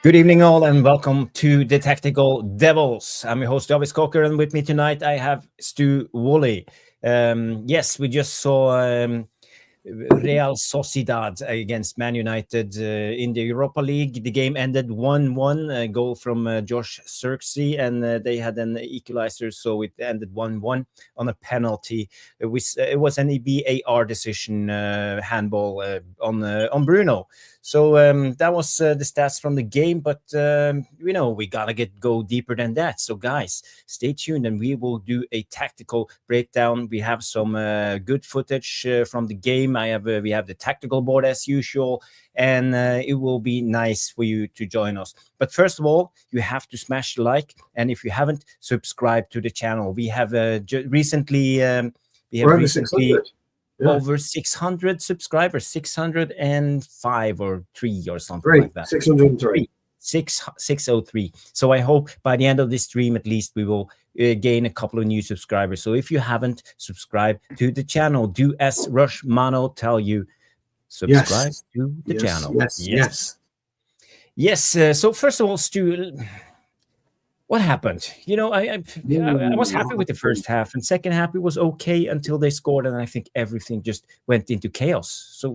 Good evening, all, and welcome to the Tactical Devils. I'm your host, Jarvis Stu, and with me tonight I have Stu Woolley. Yes, we just saw Real Sociedad against Man United in the Europa League. The game ended 1-1, a goal from Josh Zirkzee, and they had an equalizer, so it ended 1-1 on a penalty. It was an VAR decision, handball on Bruno. So that was the stats from the game, but we gotta go deeper than that. So guys, stay tuned, and we will do a tactical breakdown. We have some good footage from the game. We have the tactical board as usual, and it will be nice for you to join us. But first of all, you have to smash the like, and if you haven't, subscribe to the channel. We have recently over 600 subscribers, 605 or 3 or something like that. 603. 603. So I hope by the end of this stream, at least, we will gain a couple of new subscribers. So if you haven't subscribed to the channel, do as Rush Mano tell you. Subscribe to the channel. Yes. So first of all, Stu, what happened? I was happy with the first half, and second half it was okay until they scored, and I think everything just went into chaos. So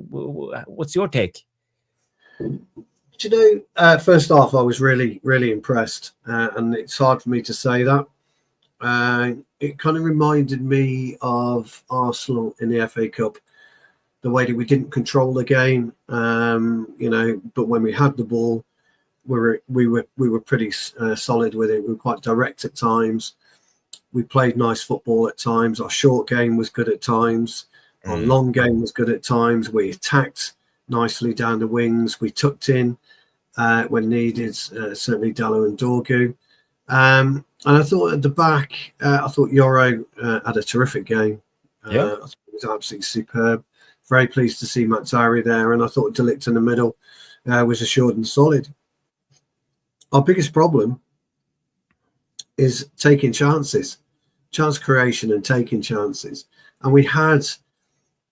what's your take? First off, I was really, really impressed, and it's hard for me to say that. It kind of reminded me of Arsenal in the FA Cup, the way that we didn't control the game, but when we had the ball, we were pretty solid with it. We were quite direct at times. We played nice football at times. Our short game was good at times. Our long game was good at times. We attacked nicely down the wings. We tucked in when needed, certainly Dallo and Dorgu. And I thought at the back, I thought Yoro had a terrific game. I thought it was absolutely superb. Very pleased to see Mazraoui there. And I thought De Ligt in the middle was assured and solid. Our biggest problem is taking chances, chance creation and taking chances. And we had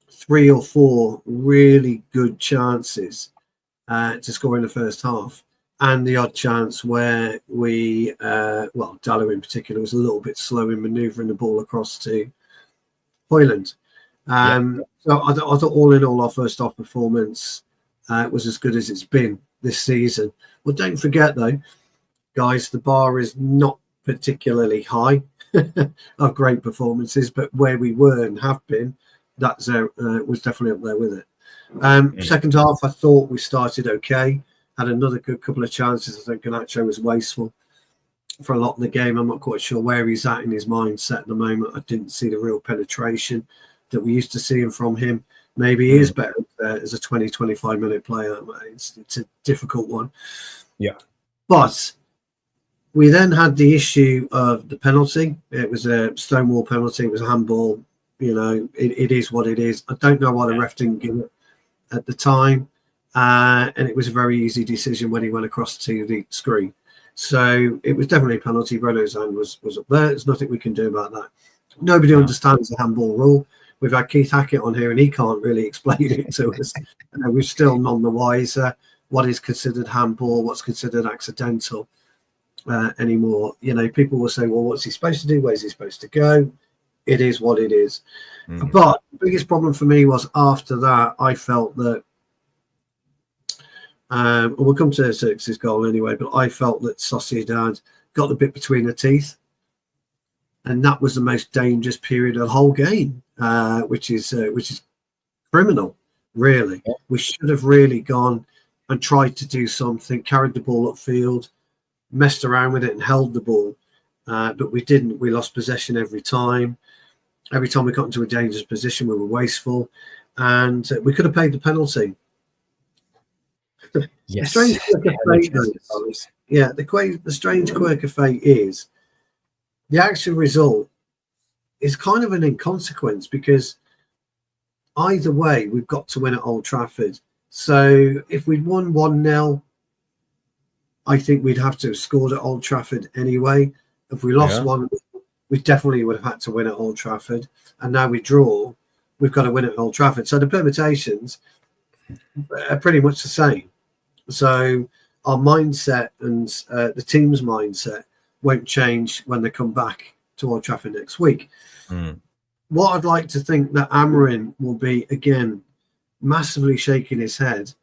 3 or 4 really good chances to score in the first half. And the odd chance where Dallo in particular was a little bit slow in manoeuvring the ball across to Højlund. So I thought all in all, our first half performance was as good as it's been this season. Well, don't forget though, guys, the bar is not particularly high of great performances, but where we were and have been, that was definitely up there with it. Second half, I thought we started okay. Had another good couple of chances. I think Ganacho was wasteful for a lot of the game. I'm not quite sure where he's at in his mindset at the moment. I didn't see the real penetration that we used to seeing from him. Maybe he is better as a 20, 25-minute player. It's a difficult one. Yeah. But we then had the issue of the penalty. It was a stonewall penalty. It was a handball. It is what it is. I don't know why the ref didn't give it at the time. And it was a very easy decision when he went across to the screen. So it was definitely a penalty. Bruno's hand was up there. There's nothing we can do about that. Nobody understands the handball rule. We've had Keith Hackett on here, and he can't really explain it to us. We're still none the wiser what is considered handball, what's considered accidental anymore. People will say, well, what's he supposed to do? Where's he supposed to go? It is what it is. But the biggest problem for me was after that, I felt that we'll come to Zirkzee's goal anyway, but I felt that Sociedad got the bit between the teeth. And that was the most dangerous period of the whole game, which is criminal, really. Yeah. We should have really gone and tried to do something, carried the ball upfield, messed around with it and held the ball. But we didn't. We lost possession every time. Every time we got into a dangerous position, we were wasteful. And we could have paid the penalty. Yes. The strange quirk of fate, the strange quirk of fate is the actual result is kind of an inconsequence, because either way, we've got to win at Old Trafford. So if we'd won 1-0, I think we'd have to have scored at Old Trafford anyway. If we lost 1, we definitely would have had to win at Old Trafford. And now we draw, we've got to win at Old Trafford. So the permutations are pretty much the same. So our mindset and the team's mindset won't change when they come back to Old Trafford next week. What I'd like to think that Amorim will be, again, massively shaking his head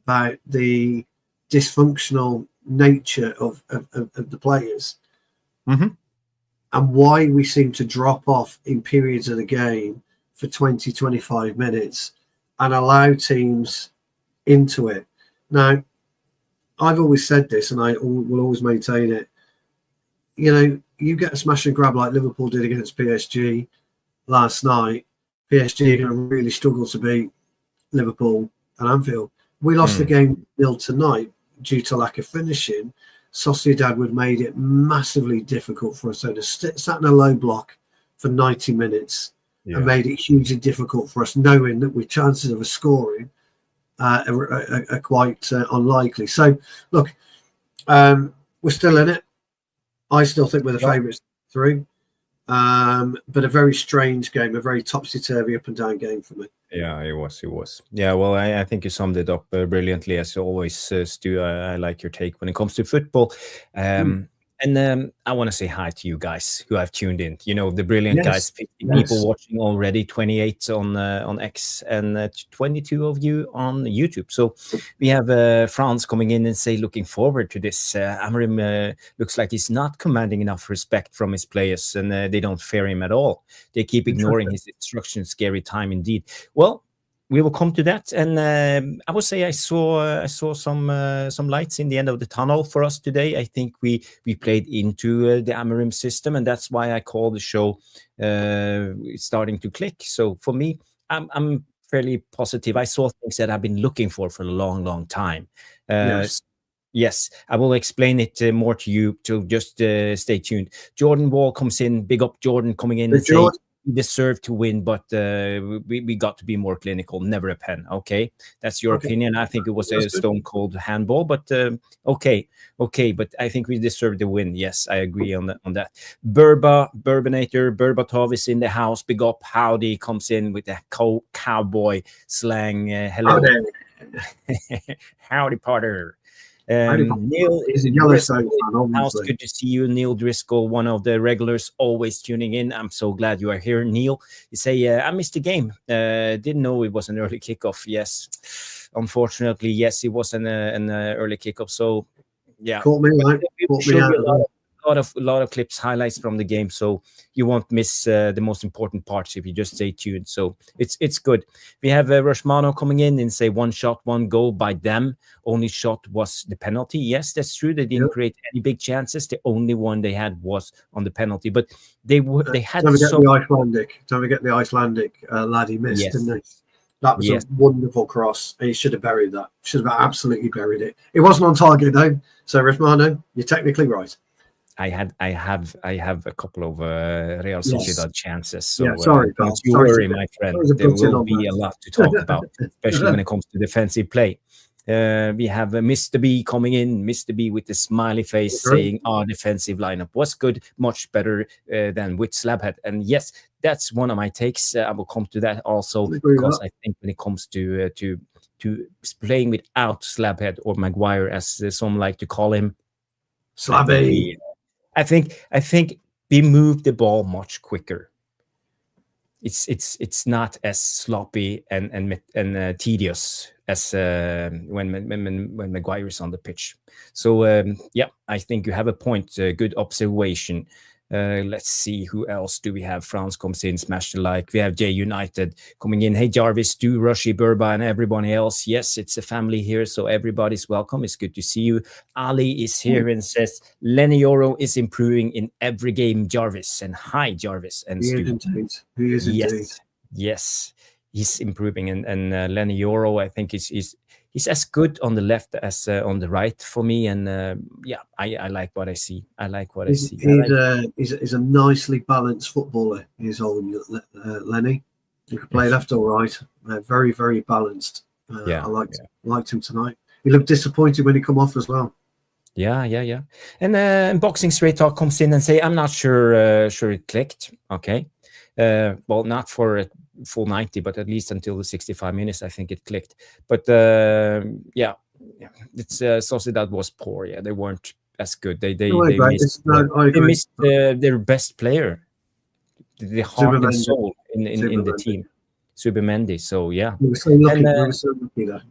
about the dysfunctional nature of the players and why we seem to drop off in periods of the game for 20, 25 minutes and allow teams into it. Now, I've always said this, and I will always maintain it. You know, you get a smash and grab like Liverpool did against PSG last night. PSG are going to really struggle to beat Liverpool and Anfield. We lost the game 0 tonight due to lack of finishing. Sociedad would have made it massively difficult for us. So to sat in a low block for 90 minutes and made it hugely difficult for us, knowing that with chances of us scoring are quite unlikely. So, look, we're still in it. I still think we're the favourites through. But a very strange game, a very topsy-turvy, up-and-down game for me. Yeah, it was. Yeah, well, I think you summed it up brilliantly, as always, Stu. I like your take when it comes to football. And I want to say hi to you guys who have tuned in. You know, the brilliant guys, 50 people watching already, 28 on X, and 22 of you on YouTube. So we have France coming in and say, looking forward to this. Amorim looks like he's not commanding enough respect from his players, and they don't fear him at all. They keep ignoring his instructions. Scary time indeed. Well, we will come to that, and I would say I saw some lights in the end of the tunnel for us today. I think we played into the Amorim system, and that's why I call the show starting to click. So for me, I'm fairly positive. I saw things that I've been looking for a long time. Yes, I will explain it more to you. So just stay tuned. Jordan Wall comes in. Big up Jordan coming in and saying we deserve to win, but we got to be more clinical. Never a pen. Okay, that's your opinion. I think it was a stone cold handball, but okay. But I think we deserve the win. Yes, I agree on that. Berbatov is in the house. Big up. Howdy comes in with the cowboy slang. Hello, howdy, Potter. Neil is in Yellowstone. Good to see you, Neil Driscoll, one of the regulars, always tuning in. I'm so glad you are here, Neil. You say I missed the game. Didn't know it was an early kickoff. Yes, unfortunately, yes, it was an early kickoff. So yeah, caught me out. A lot of clips, highlights from the game, so you won't miss the most important parts if you just stay tuned. So it's good. We have Rushmano coming in and say 1 shot, 1 goal by them. Only shot was the penalty. Yes, that's true. They didn't create any big chances. The only one they had was on the penalty, but they had. Don't forget the Icelandic lad he missed, didn't they? That was a wonderful cross. He should have buried that. Should have absolutely buried it. It wasn't on target though. So Rushmano, you're technically right. I have a couple of Real Sociedad chances. So sorry, don't you worry, my friend. There will be a lot to talk about, especially when it comes to defensive play. We have Mr. B coming in. Mr. B with the smiley face saying our defensive lineup was good, much better than with Slabhead. And yes, that's one of my takes. I will come to that also because I think when it comes to playing without Slabhead or Maguire, as some like to call him, Slabby. I think we move the ball much quicker. It's not as sloppy and tedious as when Maguire is on the pitch. So I think you have a point. Good observation. Let's see, who else do we have? France comes in, smash the like. We have J United coming in. Hey, Jarvis Stu, Rushy, Burba, and everybody else. Yes, it's a family here, so everybody's welcome. It's good to see you. Ali is here and says, Lenny Yoro is improving in every game, Jarvis. And hi, Jarvis and Stu. He is indeed. Yes, he's improving. And Lenny Yoro, I think, he's as good on the left as on the right for me, and I like what I see. He's a nicely balanced footballer. He's old Lenny. He can play left or right. Very, very balanced. I liked him tonight. He looked disappointed when he come off as well. Yeah. And Boxing Straight Talk comes in and say, I'm not sure it clicked. Okay. Well, not for a full 90, but at least until the 65 minutes, I think it clicked. But it's Sociedad was poor. Yeah, they weren't as good. They missed their best player, the heart and soul in the team, Subimendi. So yeah, we were so lucky there.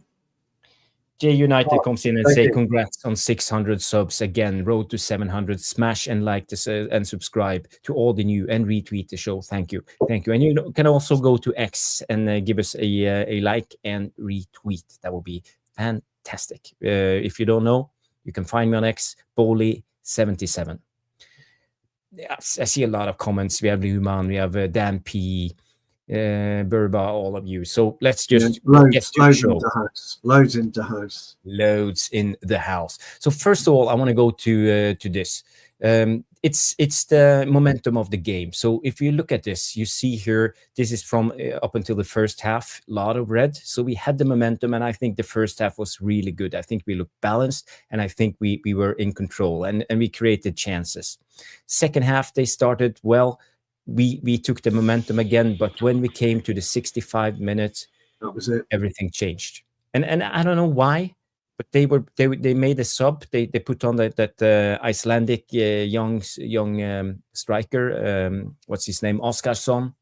J United comes in and say congrats on 600 subs again. Road to 700. Smash and like this and subscribe to all the new and retweet the show. Thank you. And you can also go to X and give us a like and retweet. That will be fantastic. If you don't know, you can find me on X, Bowley77. Yeah, I see a lot of comments. We have Luman, we have Dan P, Burba, all of you. So let's just get to the show. Loads in the house. So first of all, I want to go to this. It's the momentum of the game. So if you look at this, you see here, this is from up until the first half, a lot of red. So we had the momentum, and I think the first half was really good. I think we looked balanced, and I think we were in control, and we created chances. Second half, they started well. We took the momentum again, but when we came to the 65 minutes, that was it. Everything changed, and I don't know why, but they made a sub. They put on that Icelandic young striker. What's his name? Oscarsson,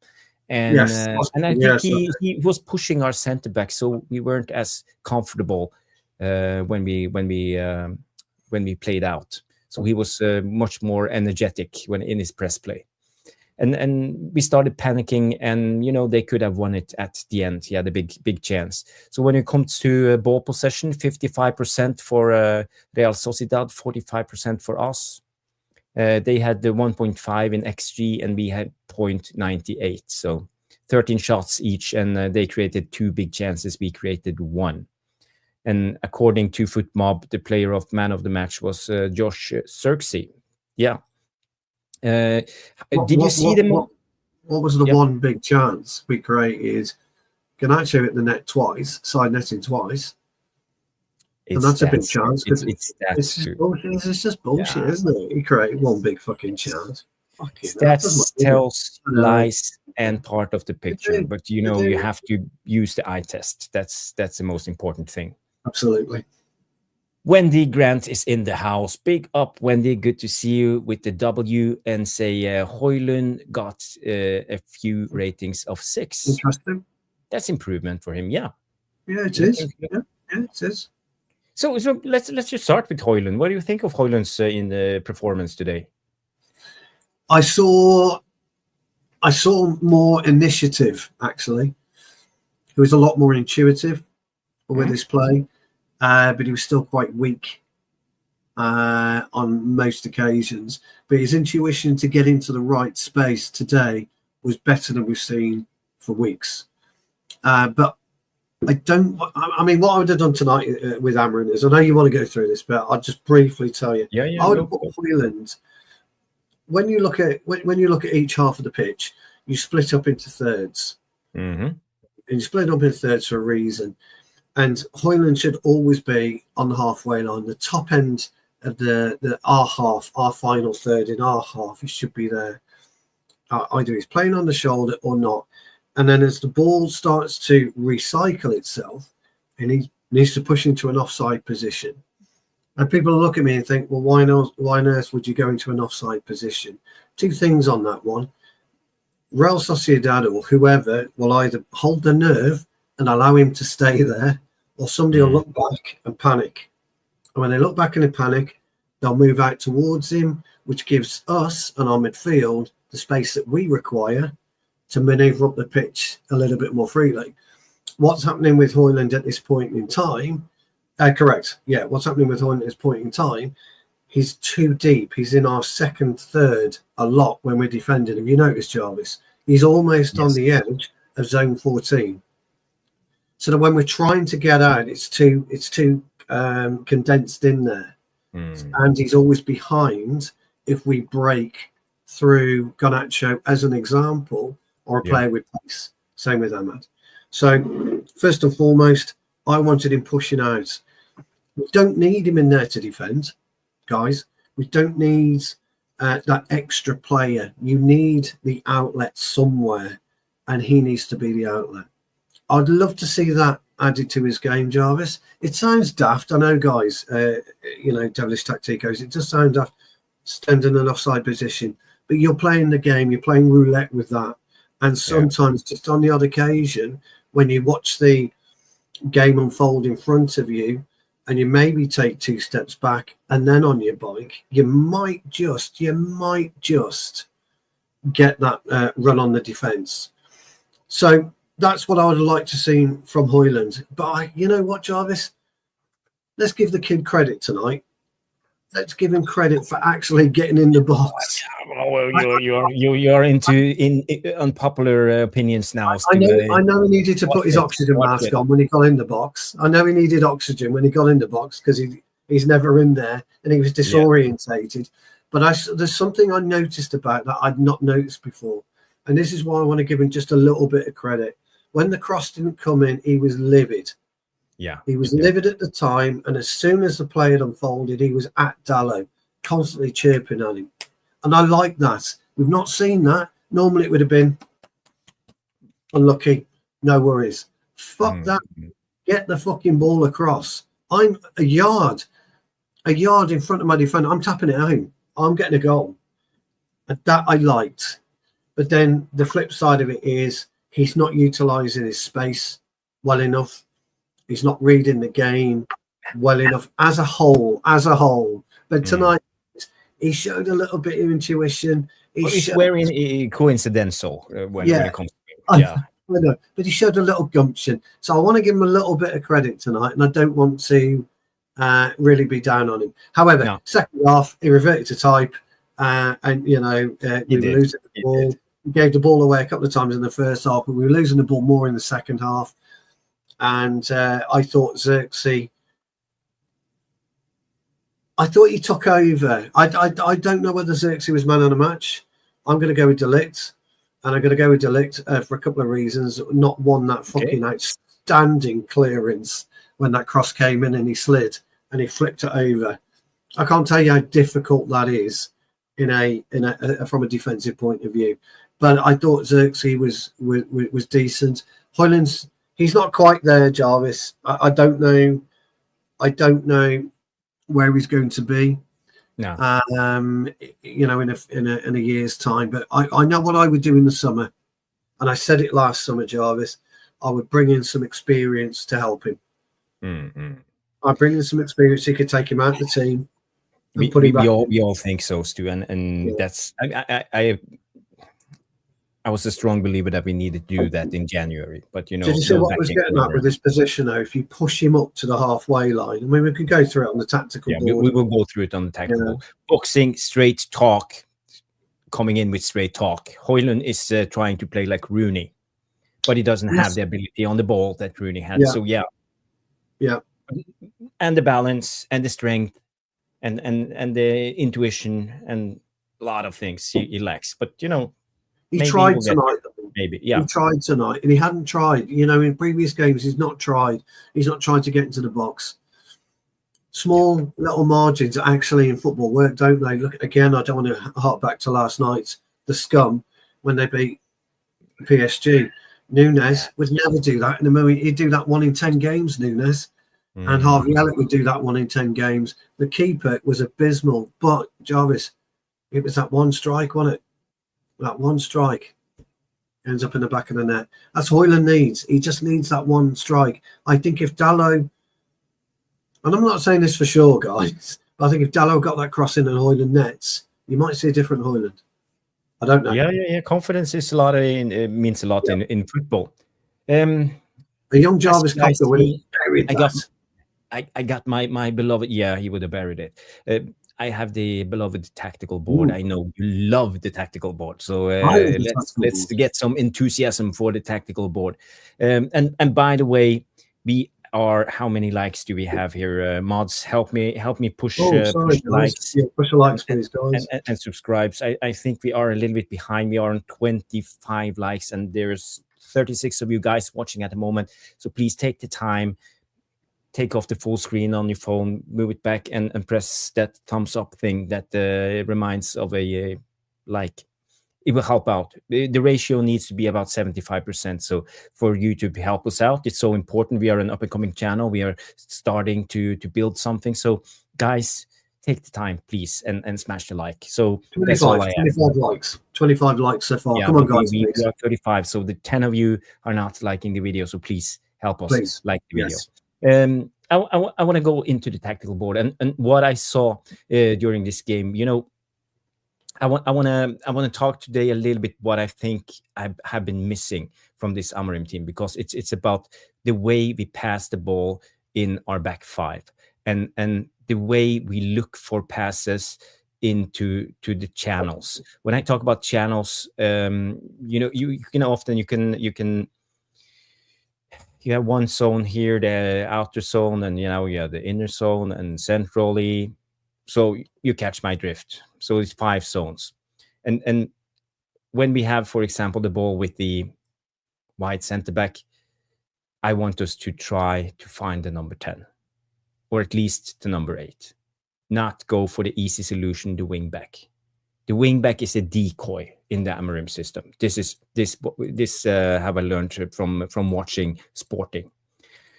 and I think he was pushing our center back, so we weren't as comfortable when we played out. So he was much more energetic when in his press play. And we started panicking, and they could have won it at the end. He had a big chance. So when it comes to ball possession, 55% for Real Sociedad, 45% for us. They had the 1.5 in XG, and we had 0.98. So 13 shots each, and they created 2 big chances. We created 1. And according to FootMob, the man of the match was Josh Zirkzee. Yeah. Did you see them? What was the one big chance we created? Ganacho hit the net twice, side netting twice, and that's a big chance. It's just bullshit, isn't it? He created one big fucking chance. Stats tells lies and part of the picture, but you have to use the eye test. That's the most important thing. Absolutely. Wendy Grant is in the house. Big up, Wendy. Good to see you with the W, and say Højlund got a few ratings of 6. Interesting. That's improvement for him. Yeah. Yeah, it is. Yeah, it is. So let's just start with Højlund. What do you think of Højlund's in the performance today? I saw more initiative, actually. He was a lot more intuitive with his play. But he was still quite weak on most occasions. But his intuition to get into the right space today was better than we've seen for weeks. But what I would have done tonight with Amorim is, I know you want to go through this, but I'll just briefly tell you. Yeah. I would have put Højlund. When you look at each half of the pitch, you split up into thirds. Mm-hmm. And you split up into thirds for a reason. And Højlund should always be on the halfway line, the top end of our half, our final third in our half. He should be there. Either he's playing on the shoulder or not. And then as the ball starts to recycle itself, and he needs to push into an offside position. And people look at me and think, well, why on earth would you go into an offside position? 2 things on that one. Real Sociedad or whoever will either hold the nerve and allow him to stay there, or somebody will look back and panic. And when they look back and they panic, they'll move out towards him, which gives us and our midfield the space that we require to manoeuvre up the pitch a little bit more freely. What's happening with Højlund at this point in time? Correct. Yeah, what's happening with Højlund at this point in time? He's too deep. He's in our second third a lot when we're defending. Have you noticed, Jarvis? He's almost on the edge of zone 14. So that when we're trying to get out, it's too condensed in there. And he's always behind if we break through Ganacho as an example, or a player with pace. Same with Ahmad. So first and foremost, I wanted him pushing out. We don't need him in there to defend, guys. We don't need that extra player. You need the outlet somewhere, and he needs to be the outlet. I'd love to see that added to his game, Jarvis. It sounds daft, I know, guys. Devilish Tacticos. It does sound daft, standing in an offside position, but you're playing the game. You're playing roulette with that, and sometimes just on the odd occasion, when you watch the game unfold in front of you, and you maybe take 2 steps back, and then on your bike, you might just get that run on the defence. So that's what I would like to see from Højlund. But you know what, Jarvis? Let's give the kid credit tonight. Let's give him credit for actually getting in the box. Well, you are into unpopular opinions now. I know he needed to put his oxygen mask on when he got in the box. I know he needed oxygen when he got in the box because he's never in there and he was disorientated. But there's something I noticed about that I'd not noticed before. And this is why I want to give him just a little bit of credit. When the cross didn't come in, he was livid. Yeah. He was livid at the time. And as soon as the play had unfolded, he was at Dalot, constantly chirping at him. And I like that. We've not seen that. Normally it would have been unlucky, no worries. Fuck that. Get the fucking ball across. I'm a yard in front of my defender. I'm tapping it home. I'm getting a goal. And that I liked. But then the flip side of it is he's not utilising his space well enough. He's not reading the game well enough as a whole. But tonight he showed a little bit of intuition. It's very coincidental when it comes to it. I know, but he showed a little gumption. So I want to give him a little bit of credit tonight, and I don't want to really be down on him. However, second half, he reverted to type, and we were losing the ball. We gave the ball away a couple of times in the first half, but we were losing the ball more in the second half. And I thought Zirkzee, he took over. I don't know whether Zirkzee was man of the match. I'm going to go with De Ligt. And I'm going to go with De Ligt for a couple of reasons. Not one, that fucking outstanding clearance when that cross came in and he slid and he flipped it over. I can't tell you how difficult that is from a defensive point of view. But I thought Zirkzee was decent. Højlund's, he's not quite there, Jarvis. I don't know where he's going to be. No. In a year's time. But I know what I would do in the summer, and I said it last summer, Jarvis. I would bring in some experience to help him. Mm-hmm. I'd bring in some experience. He could take him out of the team. We all think so, Stu, and that's I was a strong believer that we needed to do that in January. But did you see what I was getting at with this position? Though, if you push him up to the halfway line, I mean, we could go through it on the tactical board. We will go through it on the tactical boxing. Straight talk, coming in with straight talk. Højlund is trying to play like Rooney, but he doesn't have the ability on the ball that Rooney had. So and the balance and the strength and the intuition and a lot of things he lacks. But he tried tonight. Maybe, he tried tonight, and he hadn't tried. In previous games, he's not tried. He's not tried to get into the box. Small little margins actually in football work, don't they? Look again. I don't want to hark back to last night. The scum when they beat PSG. Nunes would never do that in a moment. He'd do that 1 in 10 games. Nunes and Harvey Elliott would do that 1 in 10 games. The keeper was abysmal, but Jarvis, it was that one strike, wasn't it? That one strike ends up in the back of the net. That's Højlund needs. He just needs that one strike. I think if Dalot, and I'm not saying this for sure, guys, but I think if Dalot got that cross in and Højlund nets, you might see a different Højlund. I don't know. Yeah. Confidence is means a lot in football. A young Jarvis Cocker would have buried that. I got my beloved. Yeah, he would have buried it. I have the beloved tactical board. I know you love the tactical board, so let's get some enthusiasm for the tactical board. And by the way, we are. How many likes do we have here? Mods, help me push, push likes. Yeah, push the likes, please, guys, and subscribes. I think we are a little bit behind. We are on 25 likes, and there's 36 of you guys watching at the moment. So please take the time. Take off the full screen on your phone, move it back, and press that thumbs up thing that reminds of a like. it will help out. The ratio needs to be about 75%. So for you to help us out, it's so important. We are an up-and-coming channel. We are starting to build something. So guys, take the time, please, and smash the like. So 25, that's all I have. 25 likes. 25 likes so far. Yeah, Come on, guys. we are 35. So the 10 of you are not liking the video. So please help us like the video. Yes. I want to go into the tactical board and what I saw during this game. You know, I want to talk today a little bit what I think I have been missing from this Amorim team, because it's about the way we pass the ball in our back five and the way we look for passes into the channels. When I talk about channels, you know, you can often you have one zone here, the outer zone, and you know you have the inner zone and centrally. So you catch my drift. So it's 5 zones, and when we have, for example, the ball with the wide center back, I want us to try to find the number 10, or at least the number 8. Not go for the easy solution, the wing back. The wing back is a decoy in the Amorim system. This have I learned from watching Sporting.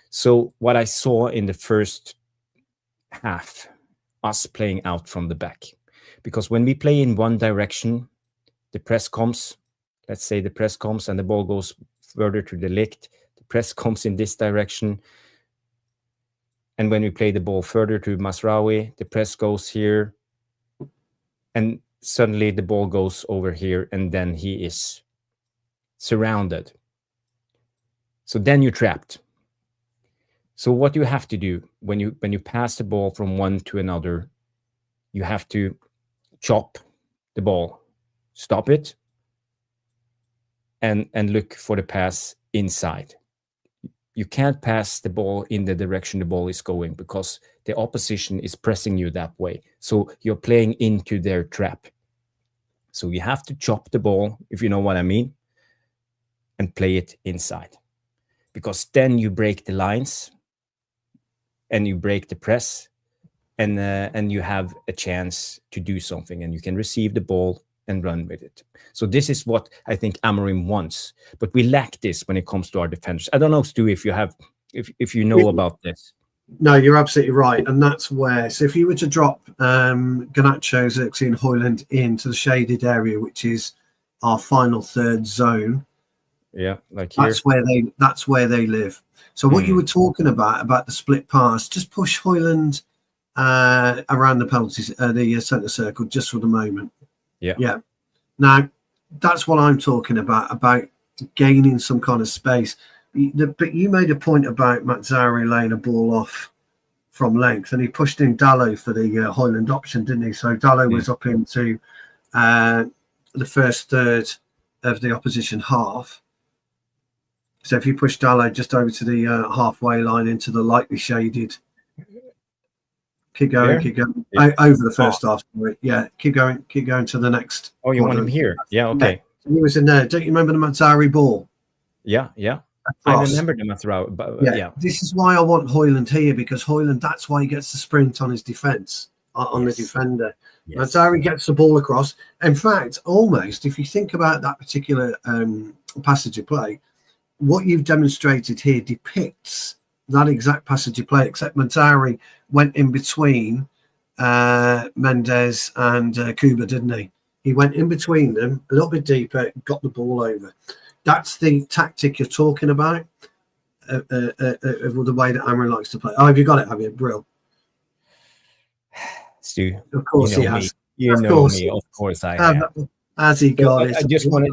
So what I saw in the first half, us playing out from the back, because when we play in one direction, the press comes. Let's say the press comes and the ball goes further to the licht. The press comes in this direction. And when we play the ball further to Mazraoui, the press goes here. And suddenly the ball goes over here, and then he is surrounded. So then you're trapped. So what you have to do when you pass the ball from one to another, you have to chop the ball, stop it, and look for the pass inside. You can't pass the ball in the direction the ball is going, because the opposition is pressing you that way. So you're playing into their trap. So you have to chop the ball, if you know what I mean, and play it inside, because then you break the lines and you break the press, and you have a chance to do something, and you can receive the ball and run with it. So this is what I think Amorim wants, but we lack this when it comes to our defenders. I don't know, Stu, if you have, if you know about this. No, you're absolutely right, and that's where. So if you were to drop Garnacho, Zirkzee, and Højlund into the shaded area, which is our final third zone, yeah, like here, that's where they live. So what you were talking about the split pass, just push Højlund around the penalties, the centre circle, just for the moment. Yeah. Now, that's what I'm talking about gaining some kind of space. But you made a point about Mazraoui laying a ball off from length, and he pushed in Dalot for the Højlund option, didn't he? So Dalot was up into the first third of the opposition half. So if you push Dalot just over to the halfway line into the lightly shaded, keep going. Yeah. Over the first half. Yeah, keep going to the next. Oh, you want him here? Yeah, okay. Yeah. So he was in there. Don't you remember the Mazraoui ball? Yeah. I remember the Mazraoui, but yeah. This is why I want Højlund here, because Højlund, that's why he gets the sprint on his defence, on the defender. Yes. Mazraoui gets the ball across. In fact, almost, if you think about that particular passage of play, what you've demonstrated here depicts that exact passage of play, except Mazraoui went in between Mendes and Kuba, didn't he? He went in between them a little bit deeper, got the ball over. That's the tactic you're talking about, of the way that Amorim likes to play. Oh, have you got it? Have you, Brill? Stu, of course he has. You know me. Of course I have. Has he got it? I just wanted,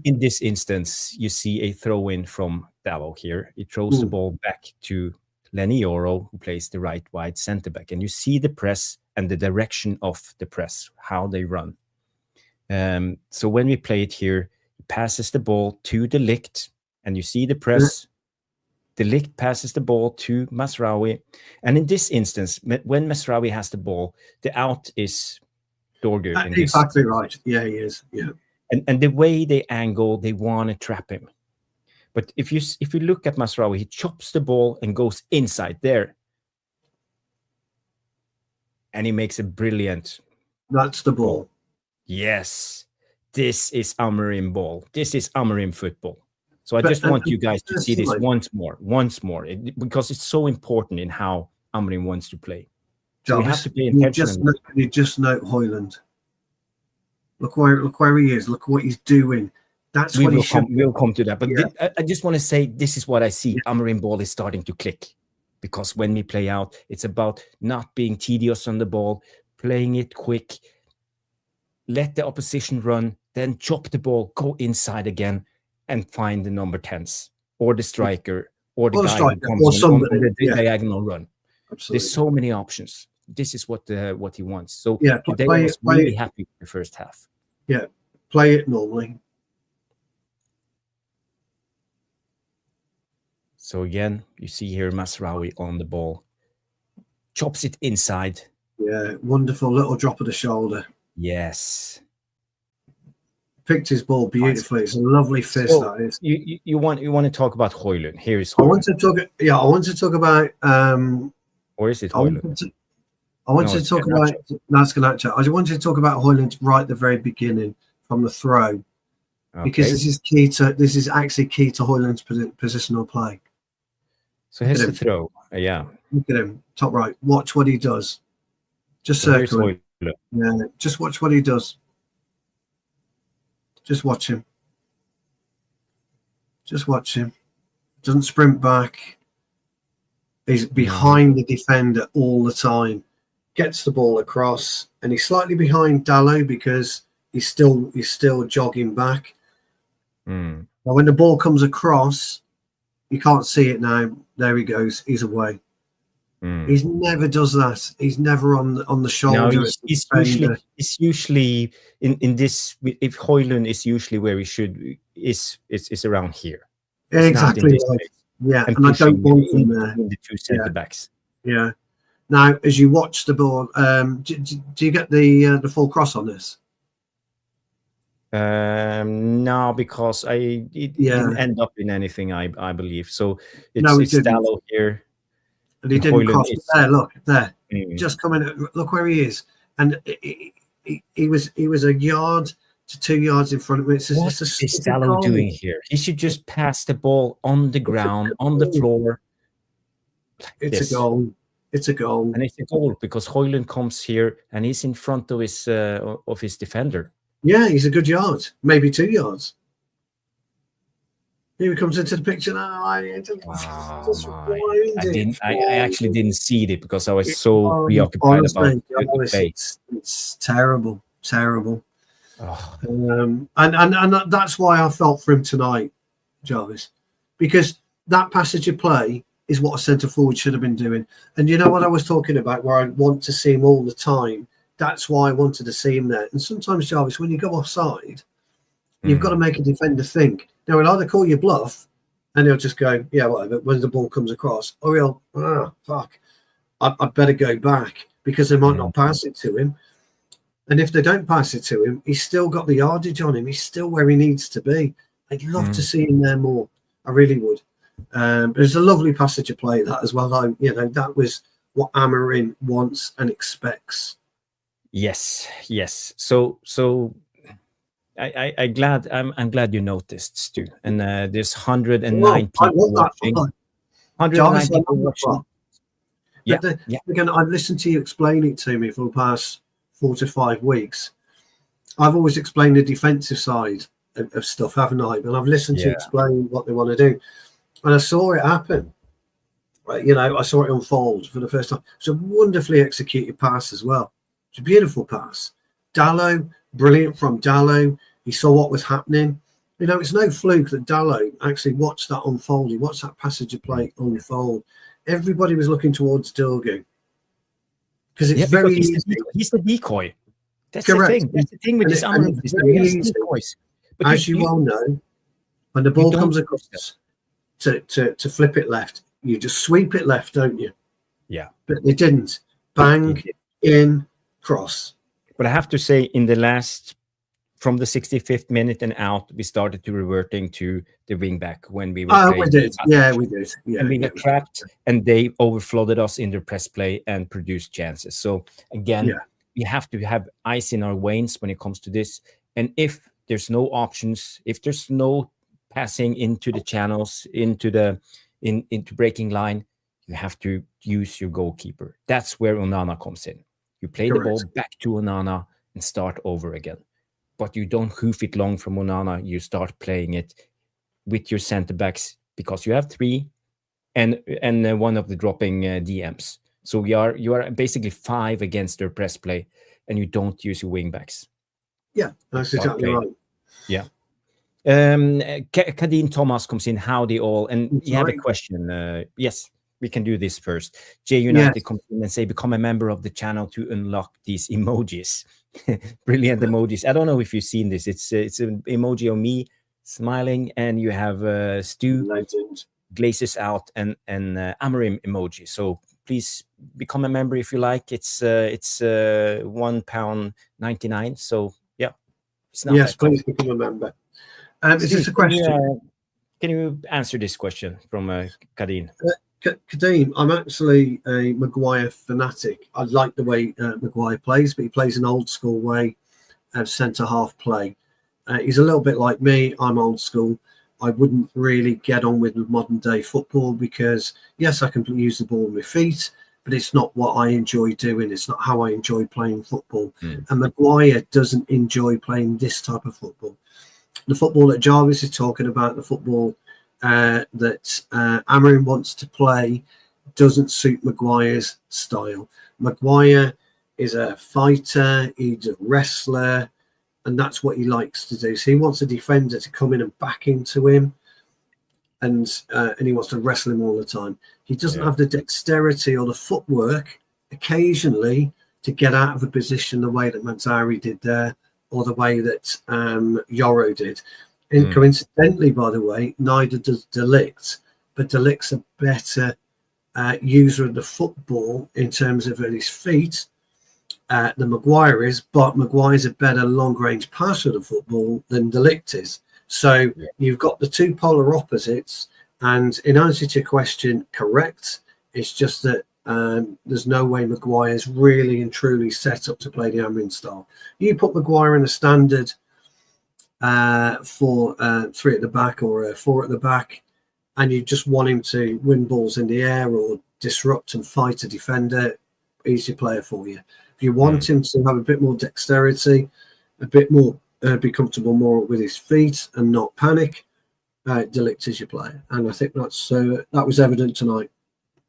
in this instance, you see a throw-in from Dalot here. He throws the ball back to Lenny Oro, who plays the right wide centre back, and you see the press and the direction of the press, how they run. So when we play it here, he passes the ball to the licht, and you see the press. The licht passes the ball to Mazraoui, and in this instance, when Mazraoui has the ball, the out is Dorgu. Exactly right. Yeah, he is. Yeah, and the way they angle, they want to trap him. But if you look at Mazraoui, he chops the ball and goes inside there, and he makes a brilliant. That's the ball. Yes, this is Amorim ball. This is Amorim football. So I just want you guys to see this once more, because it's so important in how Amorim wants to play. So we have to pay attention. You just note Højlund. Look where he is. Look what he's doing. That's what he should. We'll come to that. But I just want to say this is what I see. Amorim ball is starting to click, because when we play out, it's about not being tedious on the ball, playing it quick, let the opposition run, then chop the ball, go inside again, and find the number 10s or the striker or the guy who comes on the diagonal run. Absolutely. There's so many options. This is what he wants. So today I was really happy with the first half. Yeah, play it normally. So again, you see here Mazraoui on the ball, chops it inside. Yeah, wonderful little drop of the shoulder. Yes, picked his ball beautifully. It's a lovely fist. So that is. You want to talk about Højlund? Here is I Højlund. want to talk about. Or is it Højlund? I wanted to talk about. That's Ganacha. I wanted to talk about Højlund right at the very beginning from the throw, because this is key to. This is actually key to Højlund's positional play. So here's the throw. Yeah. Look at him, top right. Watch what he does. Just circle him. Yeah, just watch what he does. Just watch him. Just watch him. Doesn't sprint back. He's behind the defender all the time. Gets the ball across, and he's slightly behind Dalot because he's still jogging back. Now, when the ball comes across, you can't see it now. There he goes. He's away. He never does that. He's never on the shoulder. No, he's usually in this. If Højlund is usually where he should is around here. Exactly. Yeah, and I don't want him there. The two centre backs. Yeah. Now, as you watch the ball, do you get the full cross on this? No, because it didn't end up in anything. I believe so. It's Dalot here. And he didn't cross it there. Look there, just coming. Look where he is, and he was a yard to 2 yards in front of me. What is Dalot doing here? He should just pass the ball on the ground, on the floor. It's a goal. It's a goal, and it's a goal because Højlund comes here and he's in front of his defender. Yeah, he's a good yard, maybe 2 yards. Here he comes into the picture now. I actually didn't see it because I was so preoccupied honestly, about the play. It's terrible. Oh. And that's why I felt for him tonight, Jarvis, because that passage of play is what a centre forward should have been doing. And you know what I was talking about, where I want to see him all the time. That's why I wanted to see him there. And sometimes, Jarvis, when you go offside, you've got to make a defender think. Now, he'll either call you bluff, and he'll just go, yeah, whatever, when the ball comes across. Or he'll, fuck, I'd better go back because they might not pass it to him. And if they don't pass it to him, he's still got the yardage on him. He's still where he needs to be. I'd love to see him there more. I really would. There's a lovely passage of play that as well. That was what Amorim wants and expects. Yes. So I'm glad you noticed, Stu. And there's 109 people watching. 109 people watching. Again, I've listened to you explain it to me for the past 4 to 5 weeks. I've always explained the defensive side of stuff, haven't I? And I've listened to you explain what they want to do. And I saw it happen. I saw it unfold for the first time. It's a wonderfully executed pass as well. It's a beautiful pass. Dalot, brilliant from Dalot. He saw what was happening. It's no fluke that Dalot actually watched that unfold. He watched that passage of play unfold. Everybody was looking towards Dilgu. Because it's very easy. He's the decoy. That's correct. The thing. That's the thing with this Amorim. He's decoys. But as you well know, when the ball comes across to flip it left, you just sweep it left, don't you? Yeah. But they didn't. Bang, in, cross. But I have to say, from the 65th minute and out, we started to reverting to the wingback when we were we did. Yeah, we did. Yeah, and we got trapped, and they overflooded us in their press play and produced chances. So again, we have to have ice in our veins when it comes to this. And if there's no options, if there's no passing into the channels, into breaking line, you have to use your goalkeeper. That's where Onana comes in. You play the ball back to Onana and start over again. But you don't hoof it long from Onana. You start playing it with your center backs, because you have 3 and one of the dropping DMs. So you are basically 5 against their press play, and you don't use your wing backs. Yeah, that's exactly right. Yeah. Kadeen Thomas comes in. Howdy all. And you have a question. Yes, we can do this first. J United comes in and say, become a member of the channel to unlock these emojis. Brilliant emojis. I don't know if you've seen this. It's an emoji of me smiling, and you have Stu glazes out and Amorim emoji. So please become a member if you like. It's £1.99. So yeah, it's not. Yes, please become a member. Is this a question? Can you answer this question from Kadeen? Kadeem, I'm actually a Maguire fanatic. I like the way Maguire plays, but he plays an old school way of centre half play. He's a little bit like me. I'm old school. I wouldn't really get on with modern day football because, yes, I can use the ball with my feet, but it's not what I enjoy doing. It's not how I enjoy playing football. And Maguire doesn't enjoy playing this type of football. The football that Jarvis is talking about, the football that Amorim wants to play, doesn't suit Maguire's style. Maguire is a fighter, he's a wrestler, and that's what he likes to do. So he wants a defender to come in and back into him, and he wants to wrestle him all the time. He doesn't have the dexterity or the footwork occasionally to get out of a position the way that Mazraoui did there, or the way that Yoro did. And coincidentally, by the way, neither does De Ligt, but De Ligt's a better user of the football in terms of his feet than Maguire is, but Maguire's a better long-range passer of the football than De Ligt is. So you've got the two polar opposites, and in answer to your question, correct. It's just that there's no way Maguire's really and truly set up to play the Amorim style. You put Maguire in a standard for 3 at the back or 4 at the back, and you just want him to win balls in the air or disrupt and fight a defender, he's your player for you. If you want him to have a bit more dexterity, a bit more, be comfortable more with his feet and not panic, De Ligt is your player. And I think that was evident tonight.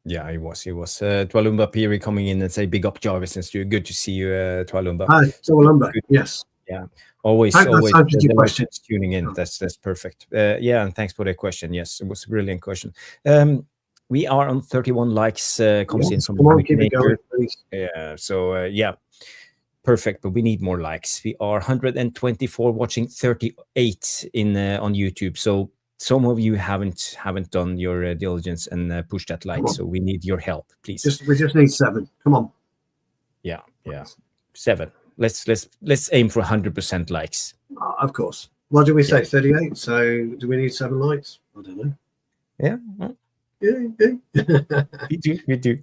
Yeah, he was. Twalumba Piri coming in and say, big up Jarvis and Stu. Good to see you, Twalumba. Hi, Twalumba. Yes. Yeah. Always tuning in. That's perfect. Yeah, and thanks for the question. Yes, it was a brilliant question. We are on 31 likes. Comes in from the yeah. So yeah, perfect. But we need more likes. We are 124 watching, 38 in on YouTube. So some of you haven't done your diligence and pushed that like. So we need your help, please. We just need 7. Come on. Yeah. 7. Let's aim for 100% likes. Of course. What did we say? 38. So do we need 7 likes? I don't know. Yeah. Yeah. We do.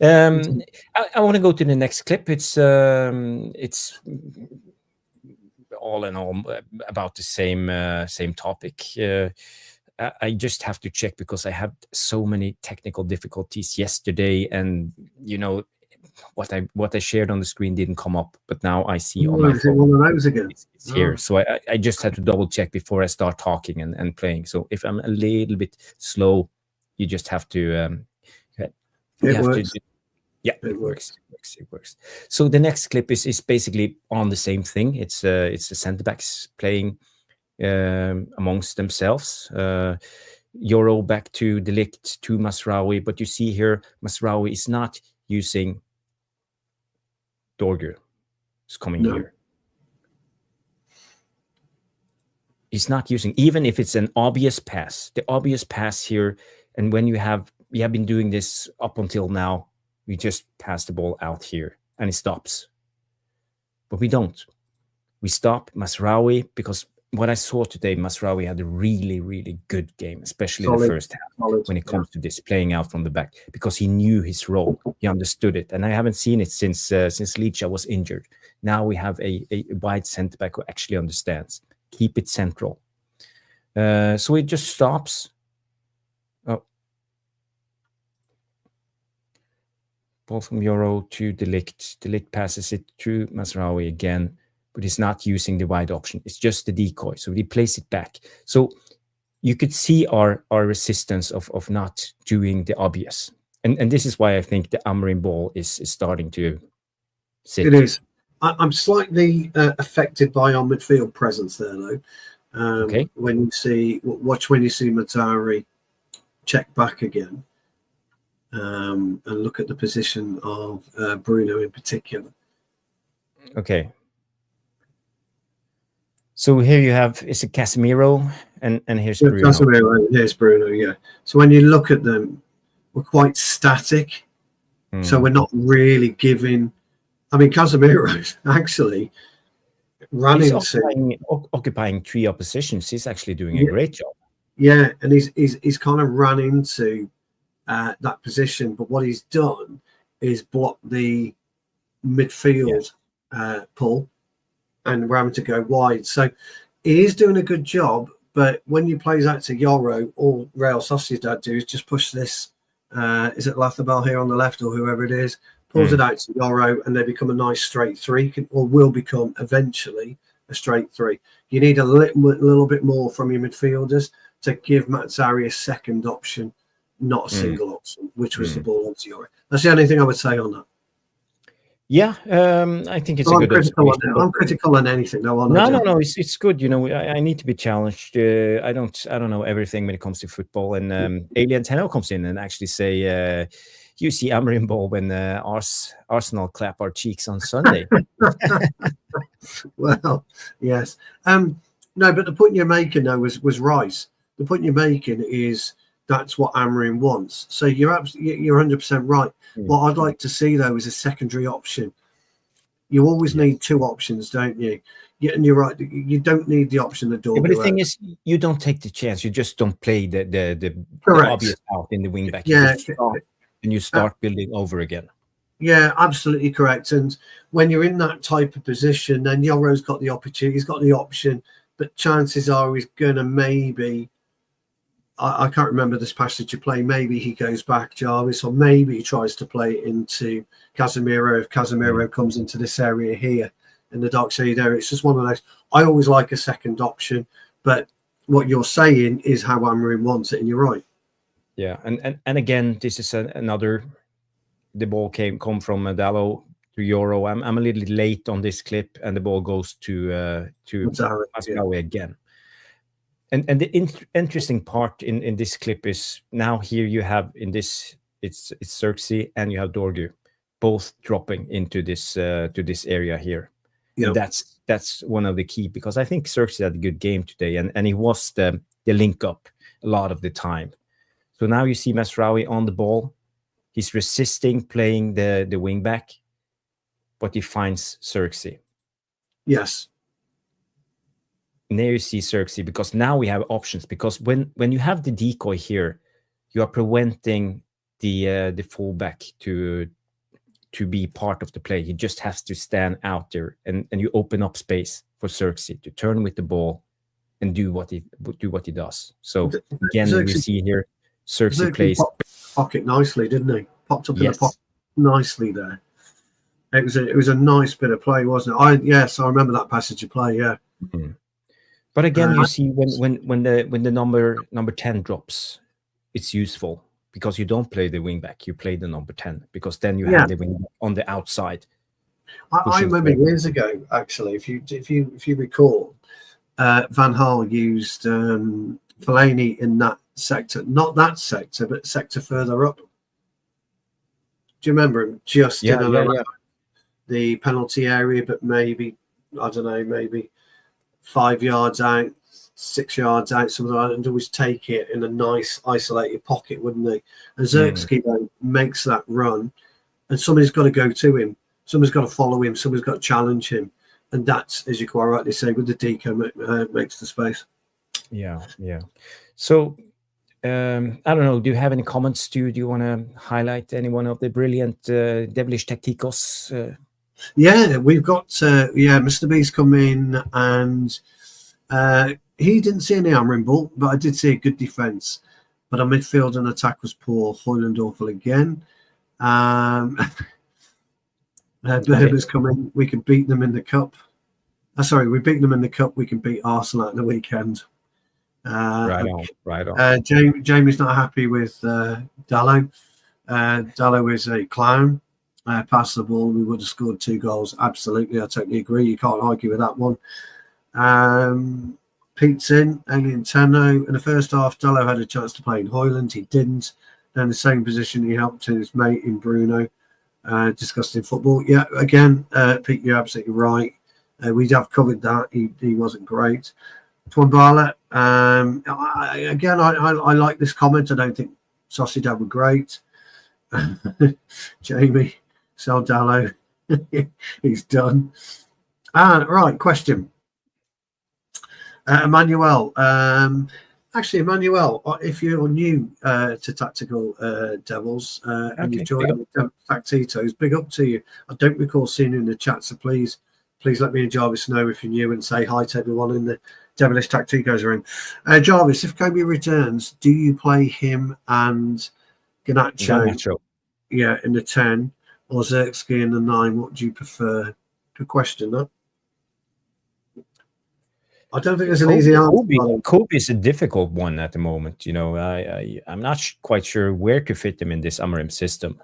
I want to go to the next clip. It's all in all about the same topic. I just have to check because I had so many technical difficulties yesterday, and what I shared on the screen didn't come up, but now I see on my phone. One of those again? It's here. So I just had to double check before I start talking and playing. So if I'm a little bit slow, you just have to. It works. So the next clip is basically on the same thing. It's the centre backs playing amongst themselves. Yoro back to De Ligt to Mazraoui, but you see here Mazraoui is not using Dorgu. It's coming here. He's not using, even if it's an obvious pass. The obvious pass here, and when we have been doing this up until now, we just pass the ball out here and it stops. But we don't. We stop Mazraoui because what I saw today, Mazraoui had a really, really good game, especially the first half when it comes to this playing out from the back, because he knew his role. He understood it. And I haven't seen it since Licha was injured. Now we have a wide centre back who actually understands. keep it central. So it just stops. Oh. Ball from Euro to De Ligt. De Ligt passes it to Mazraoui again, but he's not using the wide option. It's just the decoy. So he plays it back. So you could see our resistance of not doing the obvious. And this is why I think the Amorim ball is starting to sit. It is. I'm slightly affected by our midfield presence there, though. Okay. When you see Mazraoui check back again, and look at the position of Bruno in particular. Okay. So here you have, is it Casemiro and here's Bruno. Casemiro, here's Bruno, yeah. So when you look at them, we're quite static. So we're not really giving. I mean, Casemiro's actually running occupying 3 oppositions. He's actually doing a great job. Yeah, and he's kind of run into that position, but what he's done is block the midfield pull, and we're having to go wide. So he is doing a good job, but when you play that to Euro, all Real Sociedad do is just push this. Is it Lathabal here on the left or whoever it is? Pulls it out to Euro, and they become a nice straight 3, or will become eventually a straight 3. You need a little bit more from your midfielders to give Mazraoui a second option, not a single option, which was the ball onto Euro. That's the only thing I would say on that. Yeah, I think it's a good observation. I'm critical on anything. No, it's good. You know, I need to be challenged. I don't know everything when it comes to football. And Alien Tenno comes in and actually say, you see Amorim ball when Arsenal clap our cheeks on Sunday. Well, yes. No, but the point you're making though was right. The point you're making is that's what Amorim wants. So you're 100% right. What I'd like to see though is a secondary option. You always need 2 options, don't you? Yeah, and you're right. You don't need the option of door. But the thing is, you don't take the chance. You just don't play the obvious out in the wing back. And you start building over again. Yeah, absolutely correct. And when you're in that type of position, then Yoro's got the opportunity, he's got the option, but chances are he's going to maybe, I can't remember this passage you play, maybe he goes back, Jarvis, or maybe he tries to play it into Casemiro if Casemiro comes into this area here in the dark shade area. It's just one of those. I always like a second option, but what you're saying is how Amorim wants it, and you're right. Yeah, and again, this is another. The ball come from Dallo to Euro. I'm a little late on this clip, and the ball goes to Mazraoui again. And the interesting part in this clip is now here you have in this it's Zirkzee and you have Dorgu, both dropping into this to this area here. Yep. And that's one of the key, because I think Zirkzee had a good game today, and he was the link up a lot of the time. So now you see Mazraoui on the ball. He's resisting playing the wing back, but he finds Zirkzee. Yes. And there you see Zirkzee, because now we have options. Because when you have the decoy here, you are preventing the fullback to be part of the play. He just has to stand out there, and you open up space for Zirkzee to turn with the ball and do what he does. So again, Zirkzee, you see here, Zirkzee plays pocket nicely, didn't he? Popped up in the pocket nicely there. It was a nice bit of play, wasn't it? I remember that passage of play. Yeah. Mm-hmm. But again, you see when the number 10 drops, it's useful, because you don't play the wing back, you play the number 10, because then you have the wing back on the outside. I remember years ago, actually, if you recall, Van Gaal used Fellaini in that sector, not that sector, but sector further up. Do you remember him? Just in and around the penalty area, but maybe, I don't know, maybe 5 yards out, 6 yards out, something like that, and always take it in a nice isolated pocket, wouldn't they? And Zirkzee makes that run, and somebody's got to go to him. Somebody's got to follow him. Somebody's got to challenge him. And that's, as you quite rightly say, with the deco, makes the space. Yeah. So, I don't know. Do you have any comments, Stu? Do you want to highlight any one of the brilliant devilish tacticos? Yeah, we've got Mr. B's come in, and He didn't see any Amorim ball, but I did see a good defence. But our midfield and attack was poor. Højlund awful again. Berber's coming. We can beat them in the cup. We beat them in the cup. We can beat Arsenal at the weekend. Right on. Jamie's not happy with Dallo. Dallo is a clown. Pass the ball, we would have scored 2 goals. Absolutely, I totally agree. You can't argue with that one. Pete's in, Alien Tenno. In the first half, Dallo had a chance to play in Højlund. He didn't. Then the same position he helped his mate in Bruno. Disgusting football. Yeah, again, Pete, you're absolutely right. We'd have covered that. He wasn't great. Twambala, I like this comment. I don't think Sociedad were great. Jamie, sell Dallo. He's done. Right, question. Emmanuel. Actually, Emmanuel, if you're new to Tactical Devils and you've joined Tactitos, big up to you. I don't recall seeing you in the chat, so please let me and Jarvis know if you're new and say hi to everyone in the Devilish Tacticos room. Jarvis, if Kobe returns, do you play him and Garnacho? Yeah, in the 10, or Zirkzee in the 9? What do you prefer? Good question, huh? I don't think there's an easy answer. Kobe is a difficult one at the moment. You know, I'm not quite sure where to fit him in this Amorim system.